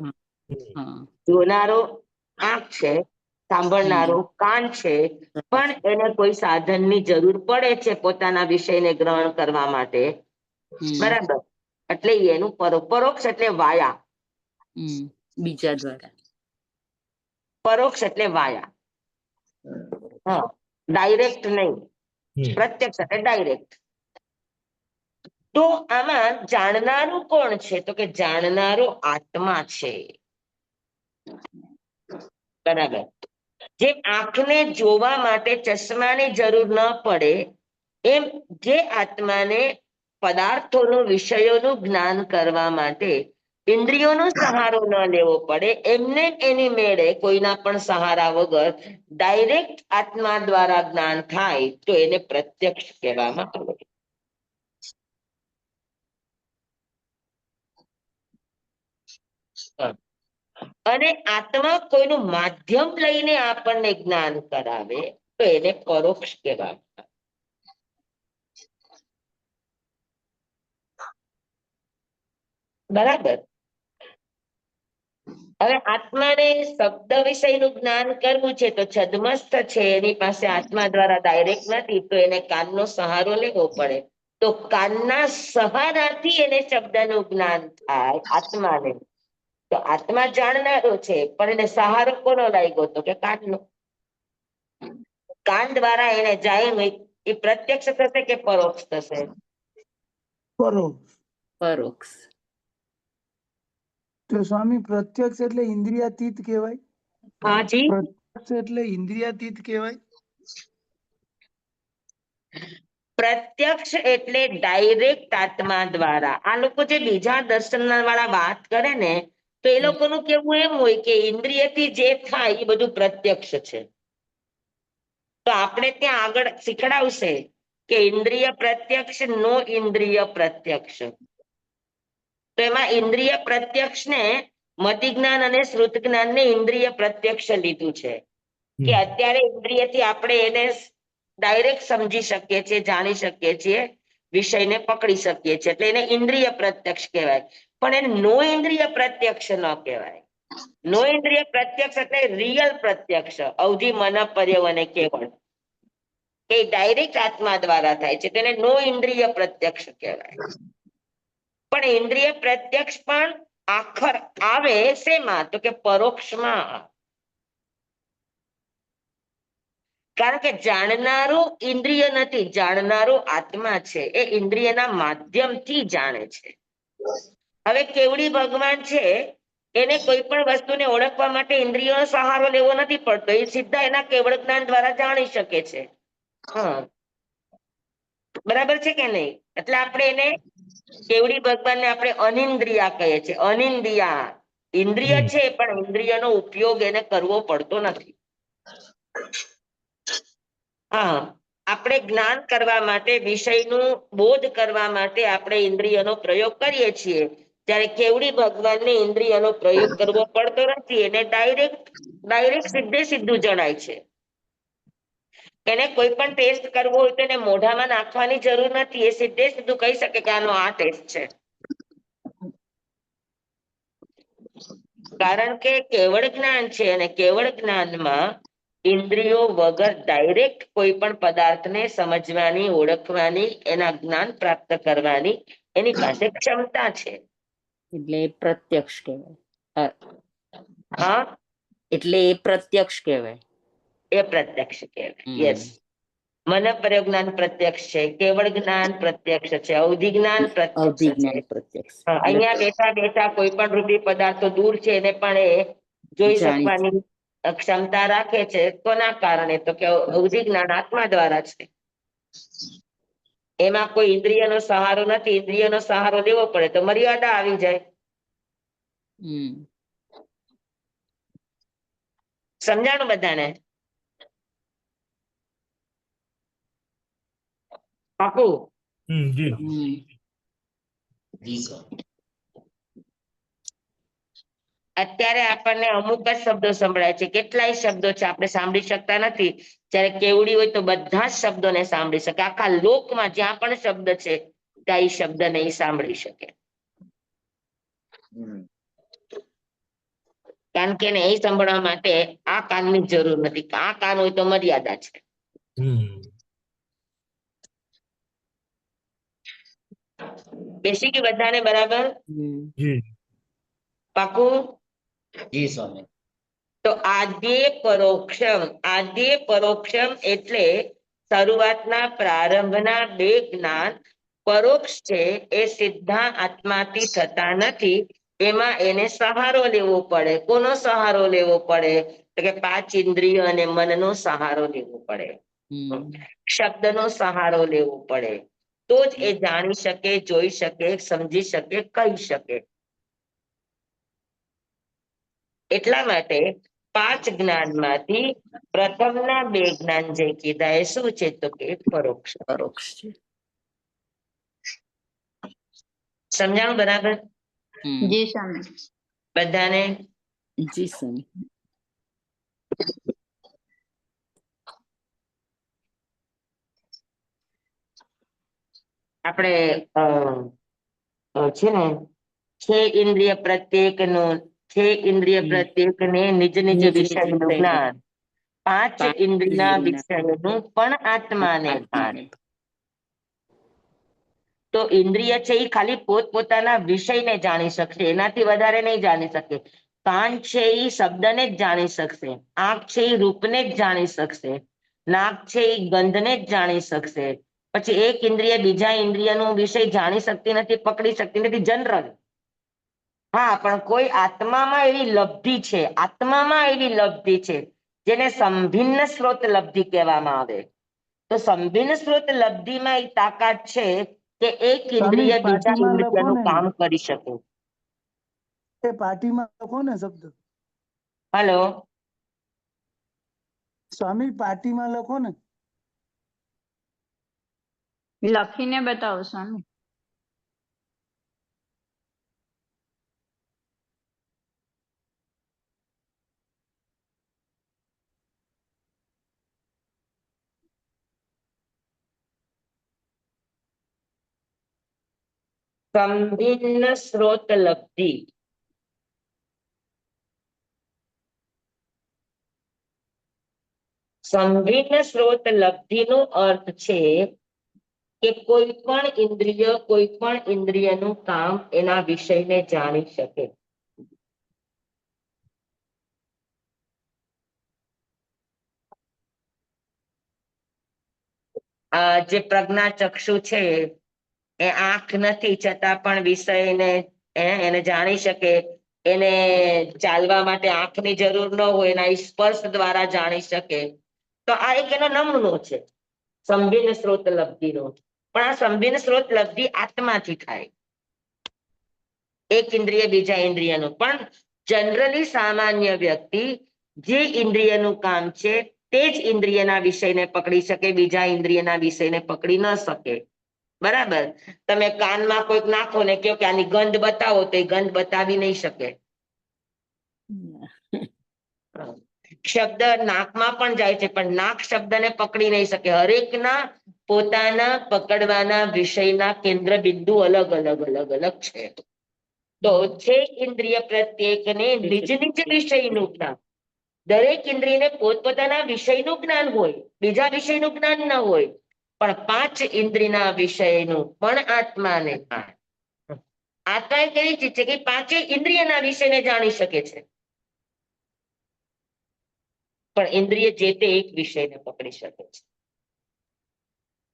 E: જોનારો આંખ છે, સાંભળનારો કાન છે, પણ એને કોઈ સાધનની જરૂર પડે છે પોતાના વિષયને ગ્રહણ કરવા માટે. બરાબર. એટલે એનું પરોક્ષ એટલે વાયા.
A: બીજા દ્વારા.
E: પરોક્ષ એટલે વાયા. હા, ડાયરેક્ટ નહીં. પ્રત્યક્ષ એટલે ડાયરેક્ટ. તો આમાં જાણનારું કોણ છે? તો કે જાણનારો આત્મા છે. બરાબર. જે આંખને જોવા માટે ચશ્માની જરૂર ન પડે એમ જે આત્માને પદાર્થોનું, વિષયોનું જ્ઞાન કરવા માટે ઇન્દ્રિયોનો સહારો ન લેવો પડે, એમને એની મેળે કોઈના પણ સહારા વગર ડાયરેક્ટ આત્મા દ્વારા જ્ઞાન થાય તો એને પ્રત્યક્ષ કહેવામાં આવે. અને આત્મા કોઈનું માધ્યમ લઈને આપણને જ્ઞાન કરાવે તો એને પરોક્ષ કહેવામાં આવે. બરાબર. હવે આત્માને શબ્દ વિષયનું જ્ઞાન કરવું છે તો છદ્મસ્થ છે, એની પાસે આત્મા દ્વારા ડાયરેક્ટ નથી, તો એને કાનનો સહારો લેવો પડે. તો કાનના સહારાથી એને શબ્દનું જ્ઞાન થાય આત્માને. તો આત્મા જાણનારો છે પણ એને સહારો કોનો લાગ્યો? તો કે કાનનો. કાન દ્વારા એને જાય એ પ્રત્યક્ષ થશે કે પરોક્ષ થશે?
A: પરોક્ષ.
F: તો સ્વામી પ્રત્યક્ષ એટલે ઇન્દ્રિયાતીત કહેવાય?
E: હાજી.
F: પ્રત્યક્ષ એટલે ઇન્દ્રિયાતીત કહેવાય?
E: પ્રત્યક્ષ એટલે ડાયરેક્ટ આત્મા દ્વારા. આ લોકો જે બીજા દર્શન વાળા વાત કરે ને તો એ લોકોનું કેવું એમ હોય કે ઇન્દ્રિયથી જે થાય એ બધું પ્રત્યક્ષ છે. તો આપણે ત્યાં આગળ શીખડાવશે કે ઇન્દ્રિય પ્રત્યક્ષ નો ઇન્દ્રિય પ્રત્યક્ષ. તો એમાં ઇન્દ્રિય પ્રત્યક્ષ ને મતિ જ્ઞાન અને શ્રુત જ્ઞાન ને ઇન્દ્રિય પ્રત્યક્ષ લીધું છે કે અત્યારે ઇન્દ્રિયથી આપણે એને ડાયરેક્ટ સમજી શકીએ છીએ, જાણી શકીએ છીએ, વિષયને પકડી શકીએ છીએ, એટલે એને ઇન્દ્રિય પ્રત્યક્ષ કહેવાય. પણ એને નો ઇન્દ્રિય પ્રત્યક્ષ ન કહેવાય. નો ઇન્દ્રિય પ્રત્યક્ષ એટલે રિયલ પ્રત્યક્ષ, અવધિ મન પર્યવ અને કેવળ, એ ડાયરેક્ટ આત્મા દ્વારા થાય છે, તેને નો ઇન્દ્રિય પ્રત્યક્ષ કહેવાય. પણ ઇન્દ્રિય પ્રત્યક્ષ પણ આખર આવે શેમાં? તો કે પરોક્ષમાં. કારણ કે જાણનારું ઇન્દ્રિય નથી, જાણનારું આત્મા છે, એ ઇન્દ્રિયના માધ્યમથી જાણે છે. હવે કેવડી ભગવાન છે, એને કોઈ પણ વસ્તુને ઓળખવા માટે ઇન્દ્રિયોનો સહારો લેવો નથી પડતો, એ સીધા એના કેવળ જ્ઞાન દ્વારા જાણી શકે છે. હા, બરાબર છે કે નહીં? એટલે આપણે એને કેવડી ભગવાનને આપણે અનિન્દ્રિયા કહીએ છીએ. અનિંદ્રિયા ઇન્દ્રિય છે, પણ ઇન્દ્રિયનો ઉપયોગ એને કરવો પડતો નથી. હા, આપણે જ્ઞાન કરવા માટે, વિષયનું બોધ કરવા માટે આપણે ઇન્દ્રિયનો પ્રયોગ કરીએ છીએ, ત્યારે કેવડી ભગવાનને ઇન્દ્રિયનો પ્રયોગ કરવો પડતો નથી, એને ડાયરેક્ટ સીધે સીધું જણાય છે. એને કોઈ પણ ટેસ્ટ કરવો હોય તો એને મોઢામાં નાખવાની જરૂર નથી, એ સીધે સીધું કહી શકે કે આનો આ ટેસ્ટ છે. કારણ કે કેવળ જ્ઞાન છે, અને કેવળ જ્ઞાનમાં ઇન્દ્રિયો વગર ડાયરેક્ટ કોઈ પણ પદાર્થને સમજવાની, ઓળખવાની, એના જ્ઞાન પ્રાપ્ત કરવાની એની પાસે ક્ષમતા છે.
A: એટલે એ પ્રત્યક્ષ કહેવાય.
E: હા,
A: એટલે એ પ્રત્યક્ષ કહેવાય.
E: એ પ્રત્યક્ષ કહેવાય. યસ, મન પ્રજ્ઞાન પ્રત્યક્ષ છે, કેવળ જ્ઞાન પ્રત્યક્ષ છે, અવધિ જ્ઞાન પ્રત્યક્ષ
A: અવધિ
E: છે.
A: જ્ઞાન પ્રત્યક્ષ.
E: અહીંયા બેઠા બેઠા કોઈ પણ રૂપી પદાર્થો દૂર છે એને પણ એ જોઈ
A: જાણી
E: શકવાની ક્ષમતા રાખે છે. કોના કારણે? તો કે અવધિ જ્ઞાન આત્મા દ્વારા છે. એમાં કોઈ ઇન્દ્રિયનો સહારો નથી. ઇન્દ્રિયનો સહારો લેવો પડે તો મર્યાદા આવી જાય. સમજાણું બધાને? પાકું?
C: જી.
D: જી સ્વામી.
E: અત્યારે આપણને અમુક જ શબ્દો સંભળાય છે, કેટલાય શબ્દો છે આપણે સાંભળી શકતા નથી. જ્યારે કેવડી હોય તો બધા જ શબ્દોને સાંભળી શકે. આખા લોકમાં જ્યાં પણ શબ્દ છે ત્યાં એ શબ્દ નહીં સાંભળી શકે, કારણ કે એને એ સાંભળવા માટે આ કાનની જરૂર નથી. આ કાન હોય તો મર્યાદા છે. બેસી ગયું બધાને બરાબર?
C: જી.
E: પાકું?
D: જી સ્વામી.
E: તો આદ્ય પરોક્ષમ એટલે શરૂઆતના પ્રારંભના બે જ્ઞાન પરોક્ષ છે, એ સીધા આત્માથી થતા નથી. એમાં એને સહારો લેવો પડે. કોનો સહારો લેવો પડે? તો કે પાંચ ઇન્દ્રિય અને મનનો સહારો લેવો પડે, શબ્દનો સહારો લેવો પડે, તો જ એ જાણી શકે, જોઈ શકે, સમજી શકે, કહી શકે. એટલા માટે પાંચ જ્ઞાનમાંથી પ્રથમના બે જ્ઞાન જે કીધા એ શું છે? તો કે પરોક્ષ.
A: પરોક્ષ છે.
E: સમજાણું બરાબર
G: જી સ્વામી.
E: બધાને?
A: જી સ્વામી.
E: આપણે છે ને, છે ઇન્દ્રિય પ્રત્યેકનું, છે ઇન્દ્રિય પ્રત્યેકને નિજ નિજ વિષયનું જ્ઞાન, પાંચ ઇન્દ્રિયના વિષયનું પણ આત્માને ભાન. તો ઇન્દ્રિય છે એ ખાલી પોતપોતાના વિષયને જાણી શકશે, એનાથી વધારે નહીં જાણી શકે. કાન છે એ શબ્દને જ જાણી શકશે, આંખ છે એ રૂપને જ જાણી શકશે, નાક છે એ ગંધને જ જાણી શકશે. પછી એક ઇન્દ્રિય બીજા ઇન્દ્રિયનો વિષય જાણી શકતી નથી, પકડી શકતી નથી, જનરલ. હા, પણ કોઈ આત્મામાં એવી લબ્ધિ છે, આત્મામાં એવી લબ્ધિ છે જેને સંભિન્ન સ્ત્રોત લબ્ધિ કહેવામાં આવે. તો સંભિન્ન સ્ત્રોત લબ્ધિમાં એ તાકાત છે કે એક ઇન્દ્રિય બીજા ઇન્દ્રિયનું કામ કરી શકે.
F: એ પાટીમાં લખો ને શબ્દ.
E: હલો
F: સ્વામી પાટીમાં લખો ને.
G: લખીને બતાવો સ્વામી.
E: સંભિન્ન સ્ત્રોત લબ્ધિ. સંભિન્ન સ્ત્રોત લબ્ધિનો અર્થ છે કે કોઈ પણ ઇન્દ્રિયનું કામ એના વિષયને જાણી શકે. આ જે પ્રજ્ઞાચક્ષુ છે એ આંખ નથી છતાં પણ વિષયને એને જાણી શકે. એને ચાલવા માટે આંખની જરૂર ન હોય, એના સ્પર્શ દ્વારા જાણી શકે. તો આ એક એનો નમૂનો છે સંભિન્ન સ્ત્રોત લબ્ધિનો. પણ આ સંભિન્ન સ્ત્રોત લબ્ધિ આત્માથી થાય, એક ઇન્દ્રિય બીજા ઇન્દ્રિયનું. પણ જનરલી સામાન્ય વ્યક્તિ જે ઇન્દ્રિયનું કામ છે તે જ ઇન્દ્રિયના વિષયને પકડી શકે, બીજા ઇન્દ્રિયના વિષયને પકડી ન શકે. બરાબર. તમે કાનમાં કોઈક નાખો ને કહો કે આની ગંધ બતાવો, તો એ ગંધ બતાવી નહીં શકે. શબ્દ નાકમાં પણ જાય છે પણ નાક શબ્દને પકડી નહીં શકે. હરેકના પોતાના પકડવાના વિષયના કેન્દ્ર બિંદુ અલગ અલગ અલગ અલગ છે. તો છે ઇન્દ્રિય પ્રત્યેકને નિજ નિજ વિષયનું જ્ઞાન. દરેક ઇન્દ્રિયને પોતપોતાના વિષયનું જ્ઞાન હોય, બીજા વિષયનું જ્ઞાન ન હોય. પણ પાંચ ઇન્દ્રિયના વિષયનું પણ આત્માને જ્ઞાન. આત્મા એક એવી ચીજ છે કે પાંચે ઇન્દ્રિયના વિષયને જાણી શકે છે, પણ ઇન્દ્રિય જે તે એક વિષયને પકડી શકે છે.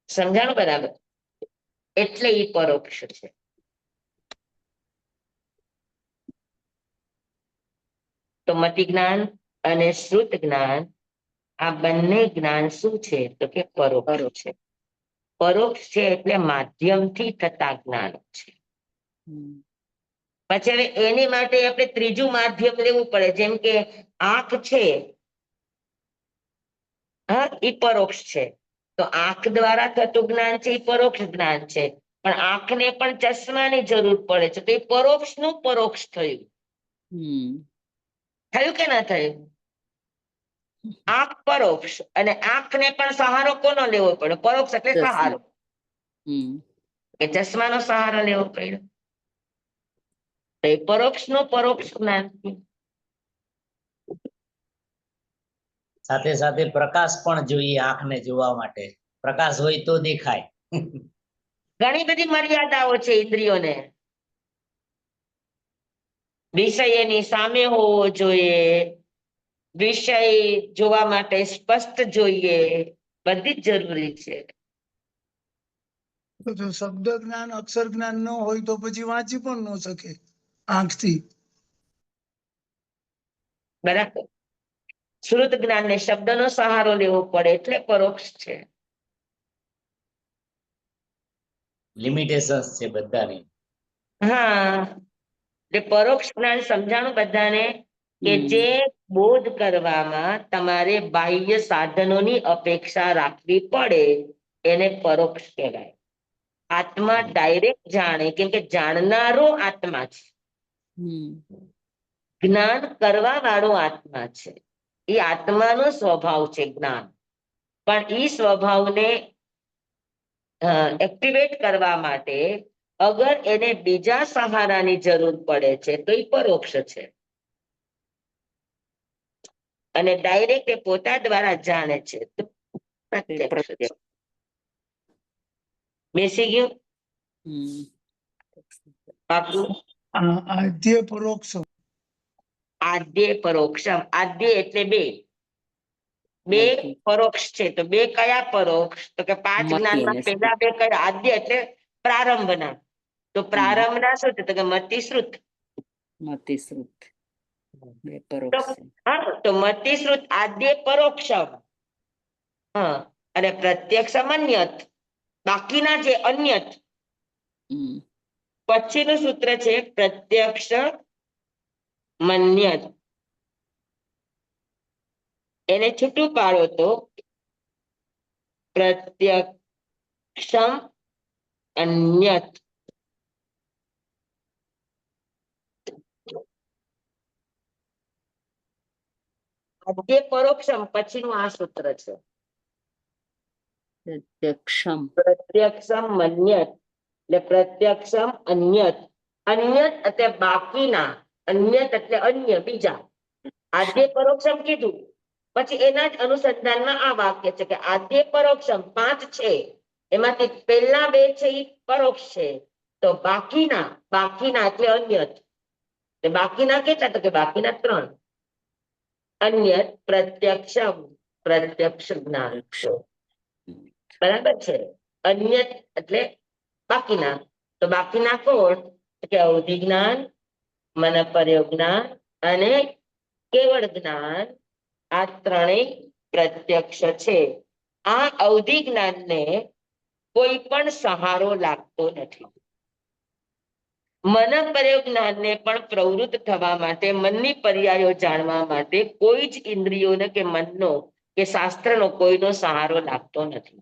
E: સમજાણું બરાબર? એટલે એ પરોક્ષ છે. તો મતિ જ્ઞાન અને શ્રુત જ્ઞાન, આ બંને જ્ઞાન શું છે તો કે પરોક્ષ છે. પરોક્ષ છે એટલે માધ્યમથી થતા જ્ઞાન છે. પછી હવે એની માટે આપણે ત્રીજું માધ્યમ લેવું પડે. જેમ કે આંખ છે, હા, એ પરોક્ષ છે. તો આંખ દ્વારા થતું જ્ઞાન છે એ પરોક્ષ જ્ઞાન છે. પણ આંખને પણ ચશ્માની જરૂર પડે છે, તો એ પરોક્ષનું પરોક્ષ થયું. થયું કે ના થયું? આંખ પરોક્ષ, અને આંખને પણ સહારો કોનો લેવો પડે? પરોક્ષ એટલે સહારો. એ ચશ્માનો સહારો લેવો પડ્યો. તો એ પરોક્ષનું પરોક્ષ જ્ઞાન.
D: સાથે સાથે પ્રકાશ પણ જોઈએ આંખને જોવા માટે. પ્રકાશ હોય તો દેખાય.
E: ઘણી બધી મર્યાદાઓ છે ઇન્દ્રિયોને. વિષય એની સામે હોવો જોઈએ, વિષય જોવા માટે સ્પષ્ટ જોઈએ, બધી જ જરૂરી છે.
F: તો જો શબ્દ જ્ઞાન અક્ષર જ્ઞાન ન હોય તો પછી વાંચી પણ ન શકે આંખથી.
E: બરાબર. શ્રુત જ્ઞાન ને શબ્દનો સહારો લેવો પડે એટલે પરોક્ષ છે.
D: લિમિટેશન્સ છે બધાની.
E: હા, એટલે પરોક્ષ જ્ઞાન સમજાણું બધાને કે જે બોધ કરવામાં તમારે બાહ્ય સાધનોની અપેક્ષા રાખવી પડે એને પરોક્ષ કહેવાય. આત્મા ડાયરેક્ટ જાણે, કેમ કે જાણનારો આત્મા છે, જ્ઞાન કરવા વાળો આત્મા છે. એ આત્માનો સ્વભાવ છે જ્ઞાન. પણ એ સ્વભાવને એક્ટિવેટ કરવા માટે અગર એને બીજા સહારાની જરૂર પડે છે તો એ પરોક્ષ છે. અને ડાયરેક્ટ એ પોતા દ્વારા જાણે છે તો પ્રત્યક્ષ છે. બેસી ગયું? પાકું?
F: આદ્ય પરોક્ષ.
E: આદ્ય પરોક્ષમ. આદ્ય એટલે બે. બે પરોક્ષ છે. તો બે કયા પરોક્ષ? તો કે પાંચ જ્ઞાનમાં પહેલા બે કયા? આદ્ય એટલે પ્રારંભના. તો પ્રારંભના શું છે? તો કે મતિશ્રુત.
A: મતિશ્રુત બે પરોક્ષ.
E: હા, તો મતિશ્રુત આદ્ય પરોક્ષમ. હા, અને પ્રત્યક્ષ અન્યત. બાકીના જે અન્યત, પછીનું સૂત્ર છે પ્રત્યક્ષ મન્યત. એને છૂટું પાડો તો પ્રત્યક્ષમ અન્યત આદ્ય પરોક્ષમ પછીનું આ સૂત્ર છે.
A: પ્રત્યક્ષમ
E: પ્રત્યક્ષમ મન્યત એટલે પ્રત્યક્ષમ અન્યત. અન્યત એટલે બાકીના, અન્યત એટલે અન્ય બીજા. આદ્ય પરોક્ષમ કીધું પછી એના જ અનુસંધાનમાં આ વાક્ય છે કે આદ્ય પરોક્ષમ 5 છે, એમાંથી પહેલા 2 છે એ પરોક્ષ છે, તો બાકીના એટલે અન્યત. બાકીના કેટલા? તો કે બાકીના 3. અન્યત પ્રત્યક્ષમ પ્રત્યક્ષ જ્ઞાન છે. બરાબર છે. અન્યત એટલે બાકીના, તો બાકીના કોણ? કે અવધિ જ્ઞાન, મનપર્ય જ્ઞાન અને કેવળ જ્ઞાન. આ ત્રણેય પ્રત્યક્ષ છે. આ અવધિ જ્ઞાનને કોઈ પણ સહારો લાગતો નથી. મનપર્ય જ્ઞાનને પણ પ્રવૃત્ત થવા માટે, મનની પર્યાયો જાણવા માટે કોઈ જ ઇન્દ્રિયોને કે મનનો કે શાસ્ત્રનો કોઈનો સહારો લાગતો નથી.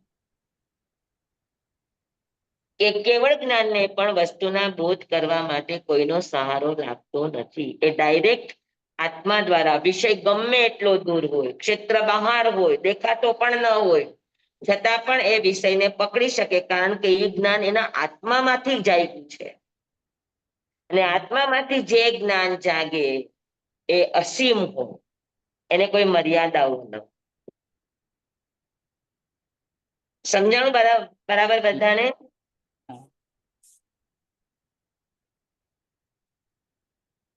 E: કે કેવળ જ્ઞાનને પણ વસ્તુના બોધ કરવા માટે કોઈનો સહારો લાગતો નથી. એ ડાયરેક્ટ આત્મા દ્વારા, વિષય ગમે એટલો દૂર હોય, ક્ષેત્ર બહાર હોય, દેખાતો પણ ન હોય, છતાં પણ એ વિષયને પકડી શકે, કારણ કે એ જ્ઞાન એના આત્મામાંથી જાગ્યું છે. અને આત્મામાંથી જે જ્ઞાન જાગે એ અસીમ હોય, એને કોઈ મર્યાદાઓ ન. સમજાણું બરાબર બધાને?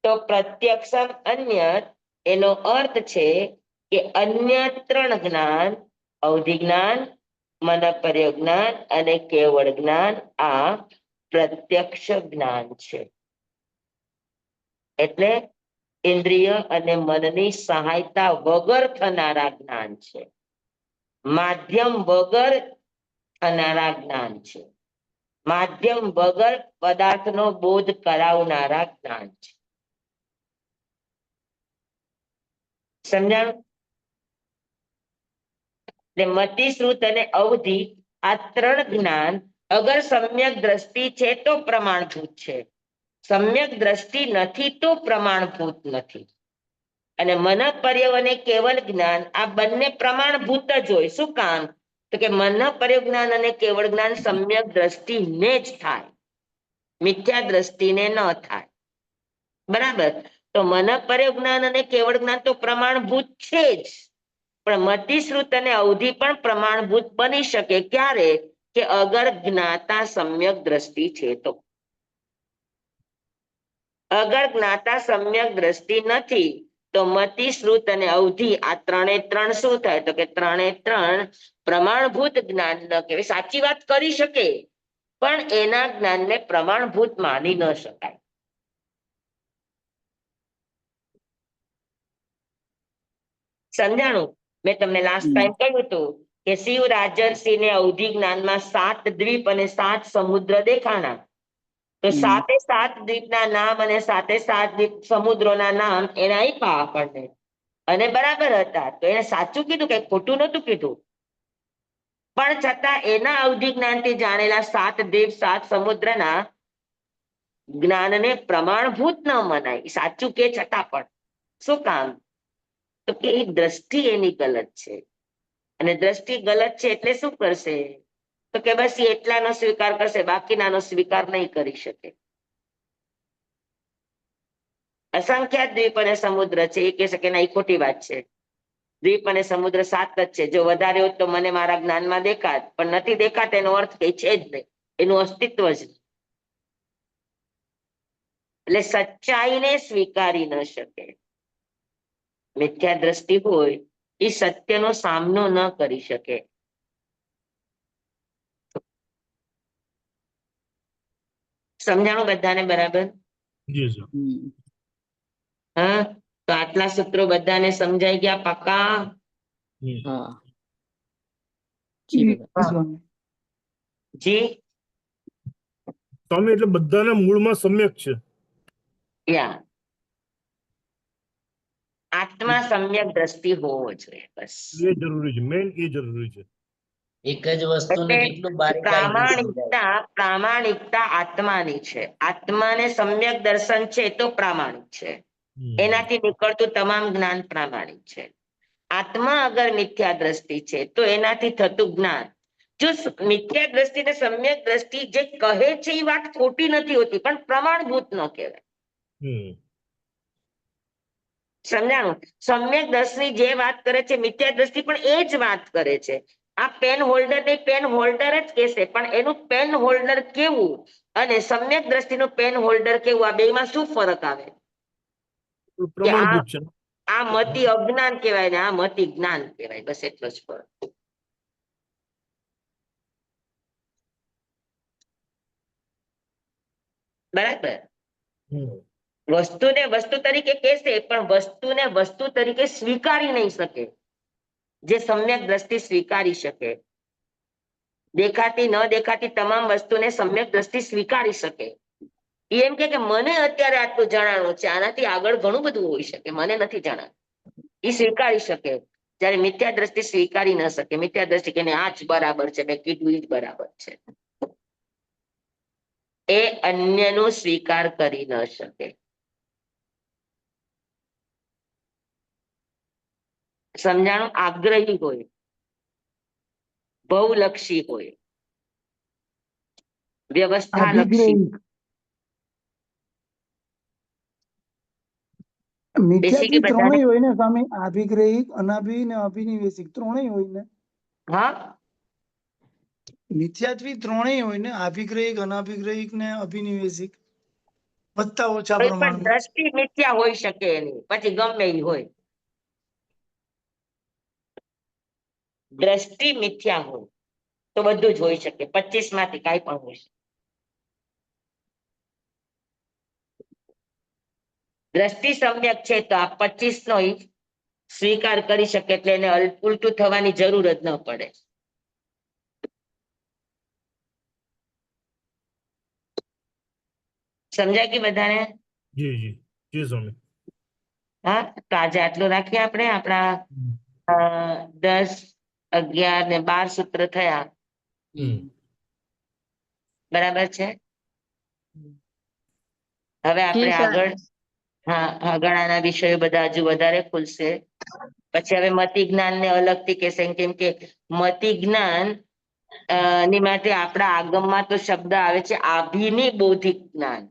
E: તો પ્રત્યક્ષમ અન્યત એનો અર્થ છે કે અન્ય 3 જ્ઞાન, અવધિ જ્ઞાન, મનપર્ય જ્ઞાન અને કેવળ જ્ઞાન આ પ્રત્યક્ષ જ્ઞાન છે. એટલે ઇન્દ્રિય અને મનની સહાયતા વગર થનારા જ્ઞાન છે, માધ્યમ વગર થનારા જ્ઞાન છે, માધ્યમ વગર પદાર્થનો બોધ કરાવનારા જ્ઞાન છે. સમજાણું? એટલે મતિ, શ્રુત અને અવધિ આ 3 જ્ઞાન અગર સમ્યક દ્રષ્ટિ છે તો પ્રમાણભૂત છે, સમ્યક દ્રષ્ટિ નથી તો પ્રમાણભૂત નથી. અને મનપર્ય અને કેવળ જ્ઞાન આ બંને પ્રમાણભૂત જ હોય. શું કામ? તો કે મનપર્ય જ્ઞાન અને કેવળ જ્ઞાન સમ્યક દ્રષ્ટિને જ થાય, મિથ્યા દ્રષ્ટિને ન થાય. બરાબર? તો મનપર્ય જ્ઞાન અને કેવળ જ્ઞાન તો પ્રમાણભૂત છે જ, પણ મતિ, શ્રુત અને અવધિ પણ પ્રમાણભૂત બની શકે. ક્યારે? કે અગર જ્ઞાતા સમ્યક દ્રષ્ટિ છે તો. અગર જ્ઞાતા સમ્યક દ્રષ્ટિ નથી તો મતિ, શ્રુત અને અવધિ આ 3 શું થાય? તો કે 3 પ્રમાણભૂત જ્ઞાન ન કહેવાય. સાચી વાત કરી શકે પણ એના જ્ઞાનને પ્રમાણભૂત માની ન શકાય. સમજાણું? મેં તમને લાસ્ટ ટાઈમ કહ્યું હતું કે શિવ રાજર્ષિને અવધિ જ્ઞાનમાં 7 દ્વીપ અને 7 સમુદ્ર દેખાણા. તો 7 દ્વીપના નામ અને 7 દ્વીપ સમુદ્રોના નામ એને આપ્યા આપણને, અને બરાબર હતા. તો એને સાચું કીધું કે ખોટું નહોતું કીધું, પણ છતાં એના અવધિ જ્ઞાનથી જાણેલા 7 દ્વીપ 7 સમુદ્રના જ્ઞાનને પ્રમાણભૂત ન મનાય. સાચું કે છતાં પણ. શું કામ? તો કે એ દ્રષ્ટિ એની ગલત છે, અને દ્રષ્ટિ ગલત છે એટલે શું કરશે? તો કે બસ એ એટલાનો સ્વીકાર કરશે, બાકીનાનો સ્વીકાર નહીં કરી શકે. અસંખ્ય દ્વીપ અને સમુદ્ર છે એ કહેશે કે ના, એ ખોટી વાત છે. દ્વીપ અને સમુદ્ર 7 જ છે. જો વધારે હોત તો મને મારા જ્ઞાનમાં દેખાત, પણ નથી દેખાત એનો અર્થ કઈ છે જ નહીં, એનું અસ્તિત્વ જ નહીં. એટલે સચ્ચાઈને સ્વીકારી ન શકે. મિથ્યા દ્રષ્ટિ હોય એ સત્યનો સામનો ન કરી શકે. સમજાણું બધાને બરાબર?
C: જી સર.
E: હા, તો આટલા સૂત્રો બધાને સમજાઈ ગયા? પાકા?
A: હા. જી બાબા.
E: જી
C: સ્વામી એટલે બધાના મૂળમાં સમ્યક છે.
E: યા આત્મા સમ્યક દ્રષ્ટિ હોવો જોઈએ, બસ.
C: એ જરૂરી છે, મેઇન એ જરૂરી છે.
D: એક જ વસ્તુને
E: એટલે
D: કેટલું બારીકાઈથી સમજાય.
E: પ્રામાણિકતા આત્માની છે. આત્માને સમ્યક દર્શન છે તો પ્રામાણિક છે. એનાથી નીકળતું તમામ જ્ઞાન પ્રામાણિક છે. આત્મા અગર મિથ્યા દ્રષ્ટિ છે તો એનાથી થતું જ્ઞાન, જો મિથ્યા દ્રષ્ટિ ને સમ્યક દ્રષ્ટિ જે કહે છે એ વાત ખોટી નથી હોતી, પણ પ્રમાણભૂત ન કહેવાય. સમજાણું? સમ્યક દ્રષ્ટિ જે વાત કરે છે મિથ્યા દ્રષ્ટિ પણ એ જ વાત કરે છે. આ પેન હોલ્ડર ને પેન હોલ્ડર જ કહેશે, પણ એનું પેન હોલ્ડર કેવું અને સમ્યક દ્રષ્ટિનું પેન હોલ્ડર કેવું, આ બેમાં શું ફરક આવે? કે
C: પ્રમાણભૂત છે.
E: આ મતિ અજ્ઞાન કહેવાય ને આ મતિ જ્ઞાન કહેવાય, બસ એટલો જ ફરક. બરાબર? વસ્તુને વસ્તુ તરીકે કહેશે પણ વસ્તુને વસ્તુ તરીકે સ્વીકારી નહીં શકે, જે સમ્યક દ્રષ્ટિ સ્વીકારી શકે. દેખાતી ન દેખાતી તમામ વસ્તુને સમ્યક દ્રષ્ટિ સ્વીકારી શકે. એ એમ કે મને અત્યારે આટલું જણાણું છે, આનાથી આગળ ઘણું બધું હોઈ શકે, મને નથી જણાતું. એ સ્વીકારી શકે, જ્યારે મિથ્યા દ્રષ્ટિ સ્વીકારી ન શકે. મિથ્યા દ્રષ્ટિ કે આ જ બરાબર છે, મેં કીધું એ જ બરાબર છે. એ અન્યનો સ્વીકાર કરી ન શકે. સમજાણું? આગ્રહી હોય, બહુલક્ષી હોય, વ્યવસ્થા લક્ષી.
F: મિથ્યાત્વી
E: બધાને
F: ત્રણેય હોય ને સ્વામી, આભિગ્રહિક, અનાભિ ને અભિનિવેશિક ત્રણેય હોય ને?
E: હા,
F: મિથ્યાત્વી ત્રણેય હોય ને, આભિગ્રહિક, અનાભિગ્રહિક ને અભિનિવેશિક, વધતા ઓછા
E: કોઈ પણ
F: પ્રમાણમાં.
E: દ્રષ્ટિ મિથ્યા હોઈ શકે એની, પછી ગમે એ હોય. દ્રષ્ટિ મિથ્યા હોય તો બધું જ હોઈ શકે, 25 માંથી કાંઈ પણ હોય શકે. દ્રષ્ટિ સમ્યક છે તો આ 25 નો સ્વીકાર કરી શકે, એટલે એને ઉલટું થવાની જરૂર જ ન પડે. સમજાય કે બધાને?
C: જી જી જી સ્વામી.
E: હા, તો આજે આટલું રાખીએ આપણે. આપણા 10, 11 ને 12 સૂત્ર થયા. બરાબર છે? હવે આપણે આગળ આગળના વિષયો બધા હજુ વધારે ખુલશે. પછી હવે મતિ જ્ઞાન ને અલગથી કહેશે, કેમ કે મતિ જ્ઞાન ની માટે આપણા આગમમાં તો શબ્દ આવે છે આભિની બૌદ્ધિક જ્ઞાન.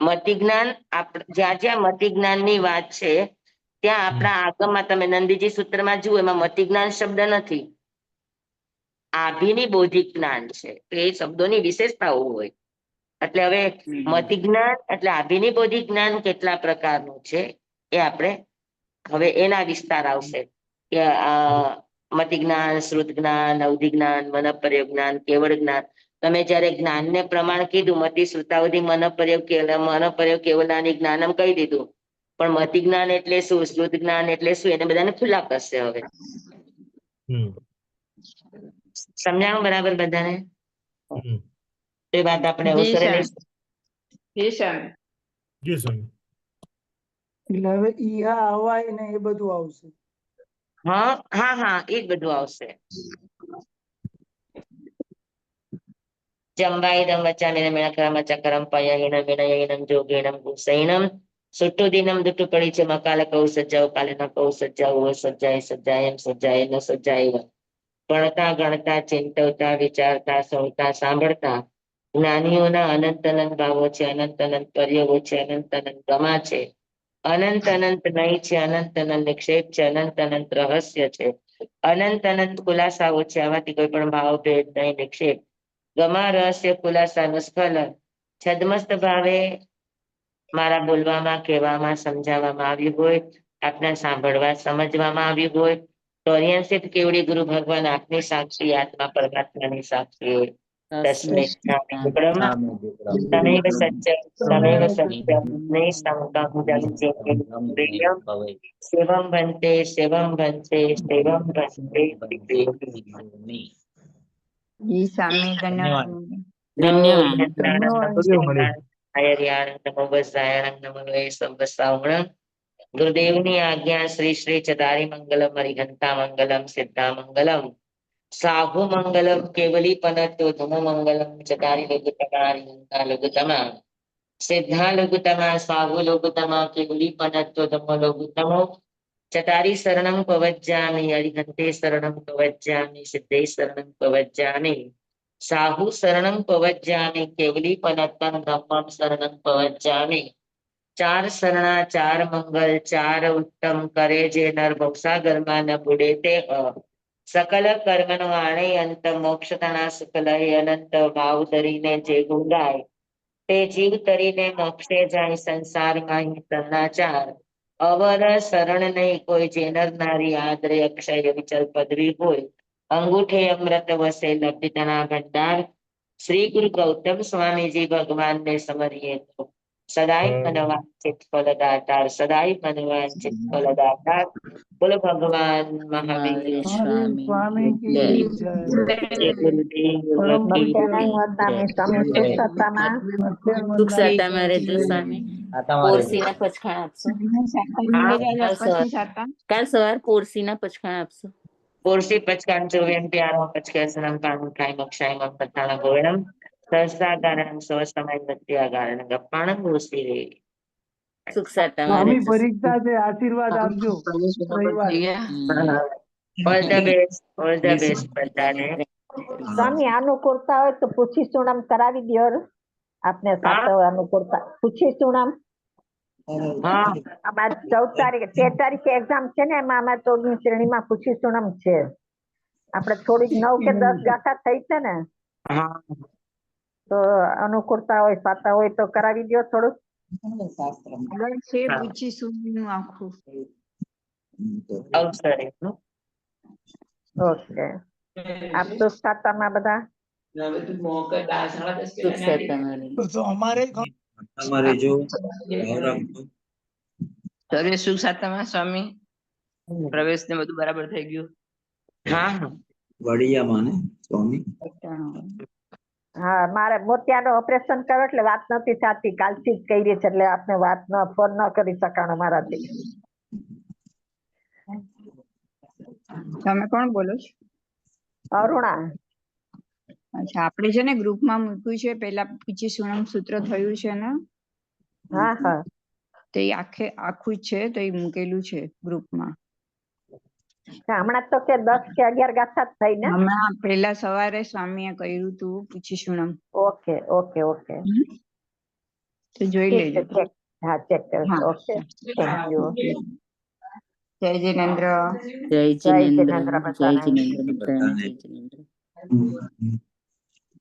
E: મતિ જ્ઞાન જ્યાં જ્યાં મતિ જ્ઞાન ની વાત છે ત્યાં આપણા આગમમાં તમે નંદીજી સૂત્રમાં જુઓ, એમાં મતિ જ્ઞાન શબ્દ નથી, આભિની બૌદ્ધિક જ્ઞાન છે. તો એ શબ્દોની વિશેષતાઓ હોય. એટલે હવે મતિ જ્ઞાન એટલે આભિની બૌદ્ધિક જ્ઞાન કેટલા પ્રકારનું છે એ આપણે હવે એના વિસ્તાર આવશે કે મતિ જ્ઞાન, શ્રુત જ્ઞાન, અવધિ જ્ઞાન, મનઃપર્યોગ જ્ઞાન, કેવળ જ્ઞાન. તમે જયારે જ્ઞાનને પ્રમાણ કીધું, મતિ શ્રુતાવધિ મનઃપર્યોગ કેવલાની જ્ઞાનમ કહી દીધું, પણ મતિ જ્ઞાન એટલે શું, શ્રુત જ્ઞાન એટલે શું, એને બધાને ખુલ્લા કરશે હવે. સમજાણું બરાબર બધાને? એ વાત આપણે અવસરે લઈશું.
C: જી સ્વામી.
F: એટલે હવે ઈહા હવાય ને એ બધું આવશે.
E: હા હા હા, એ જ બધું આવશે. જંબાઈદમ વચામિનમ મેણકરમ ચકરમ પયહિનમ વિનયહિનમ જોગિનમ ગુસૈનમ સુટ્ટુદિનમ દુટ્ટુ પડી છે મકાલ કૌ સજ્જાઓ કાલે ન કૌ સજ્જાઓ સજ્જાય સજ્જાય એમ સજ્જાય ન સજ્જાય. ભણતા ગણતા ચિંતવતા વિચારતા સૌતા સાંભળતા જ્ઞાનીઓના અનંત અનંત ભાવો છે, અનંત અનંત પર્યોગો છે, અનંત અનંત ગમા છે, અનંત અનંત નય છે, અનંત અનંત નિક્ષેપ છે, અનંત અનંત રહસ્ય છે, અનંત અનંત ખુલાસાઓ છે. આમાંથી કોઈ પણ ભાવ ભેદ નહીં, નિક્ષેપ ગમા રહસ્ય ખુલાસાનું સ્ખલન છદ્મસ્ત ભાવે મારા બોલવામાં, કહેવામાં, સમજાવવામાં આવ્યું હોય, આપના સાંભળવા સમજવામાં આવ્યું હોય તો અરિયંશિત કેવડી ગુરુ ભગવાન આપની સાક્ષી, આત્મા પરમાત્માની સાક્ષી હોય. તસ્મૈ તમેવ સત્ય તમેવ સત્ય નૈષ્ઠામુકામ જગત્પ્રિયમ સેવમ ભંતે સેવમ ભંતે સેવમ ભંતે.
G: જી સ્વામી,
D: ધન્યવાદ.
G: ધન્યવાદ.
E: નમો વૈશ્રવણ ગુરુદેવની આજ્ઞા શ્રી શ્રી ચદારી મંગલમ હરિઘંટા મંગલમ સિદ્ધા મંગલમ સાહુ મંગલમ કેવલી પનતો ધમો મંગલમ ચદારી લઘુતમા હરિઘંટા લઘુતમા સિદ્ધા લઘુતમા સાહુ લઘુતમા કેવલી પનતો ધમો લઘુતમો ચતારી શરણં પવજ્જામિ હરિઘંતે શરણં પવજ્જામિ સિદ્ધે શરણં પવજ્જામિ સાહુ શરણં પવજ્જામિ કેવલી પનતં ધમ્મં શરણં પવજ્જામિ ચાર શરણા ચાર મંગલ ચાર ઉત્તમ કરે જે નર ભવસાગરમાં ન બુડે તે સકલ કર્મનો આણે અંત મોક્ષ તણા સકલ હે અનંત ભાવ ધરીને જે ગુંગાય તે જીવ તરીને મોક્ષે જાય સંસારમાં તરના ચાર અવર શરણ નહીં કોઈ જે નર નારી આદરે અક્ષય વિચલ પદવી હોય અંગૂઠે અમૃત વસે લપિતના ભંડાર શ્રી ગુરુ ગૌતમ સ્વામીજી ભગવાનને સમરીએ તો સદાય મનવાંચિત ફલદાતાર સદાય મનવાંચિત ફલદાતાર બોલ ભગવાન મહાવીર
A: મહાવીર
F: સ્વામી
A: સ્વામી
F: કી
A: જય.
F: જય.
E: જય ગુરુદેવ કી
G: વંદનામી સ્વામી સુખસત્તામાં
A: સુખ સત્તામાં રહેજો સ્વામી.
D: આ તમારે
A: પોરસીના પચખાણ આપશો કાલ સવાર પોરસીના પચખાણ આપશો.
E: પોરસી પચકાન ચોવ્યમ પ્યારો પચકેસનમ કાનું કાય મક્ષાય પથાણા ગોળમ સહસ્રાગારણમ સ્વસમય મધ્યાગારણ ગપ્પાણમ ગોસ્તી
A: સુખ સત્તામાં
F: સ્વામી
A: રહેજો.
F: પરીક્ષા છે આશીર્વાદ આપજો રવિવાર.
E: ઓલ ધ બેસ્ટ બધાને
G: સ્વામી અનુકૂળતા હોય તો પૂછી સુણામ કરાવી દ્યો આપને સાથે અનુકૂળતા પૂછી સુણામ
E: હા
G: અમારે 14 તારીખે 13 તારીખે એક્ઝામ છે ને એમાં અમારે 14મી શ્રેણીમાં પૂછી સુણામ છે. આપણે થોડીક 9 કે 10 ગાથા થઈ છે ને
E: હા
G: તો અનુકૂળતા હોય સાતા હોય તો કરાવી દ્યો થોડુંક.
H: આગળ છે પૂછી સુણીનું આખું
E: અવસરે
G: ઓકે આપ તો સાતામાં બધા
A: સુખ સત્તામાં રહેજો.
F: તો અમારે
B: તમારે જો ભાવ રાખજો.
H: સર્વે સુખ સાતામાં સ્વામી પ્રવેશ ને બધું બરાબર થઈ ગયું.
E: હા હા
B: વડિયામાં ને સ્વામી
G: હા મારે મોતિયાનું ઓપરેશન કર્યું એટલે વાત નથી થતી કાલથી જ કરી છે એટલે આપને વાત ન ફોન ન કરી શકાણો મારાથી.
H: તમે કોણ બોલો છો?
G: અરુણા
H: અચ્છા આપણે છે ને ગ્રુપમાં મૂક્યું છે પેલા પૂછી સુણમ સૂત્ર થયું છે ને
G: હા હા
H: તો એ આખું જ છે તો એ મૂકેલું છે ગ્રુપમાં.
G: હમણાં તો કે 10 કે 11 ગાથા જ થઈ ને.
H: હમણાં પેલા સવારે સ્વામીએ કર્યું હતું પૂછી સુણમ
G: ઓકે ઓકે ઓકે
H: તો જોઈ
G: ઠીક
H: લેજો.
G: છે ચેક હા ચેક કરો
H: હા.
G: Okay thank you.
H: જય જિનેન્દ્ર.
A: જય
G: જય
A: જિનેન્દ્ર
G: જિનેન્દ્ર
A: જય
G: બધાને.
A: જિનેન્દ્ર બધાને જય જિનેન્દ્ર.
B: હમ.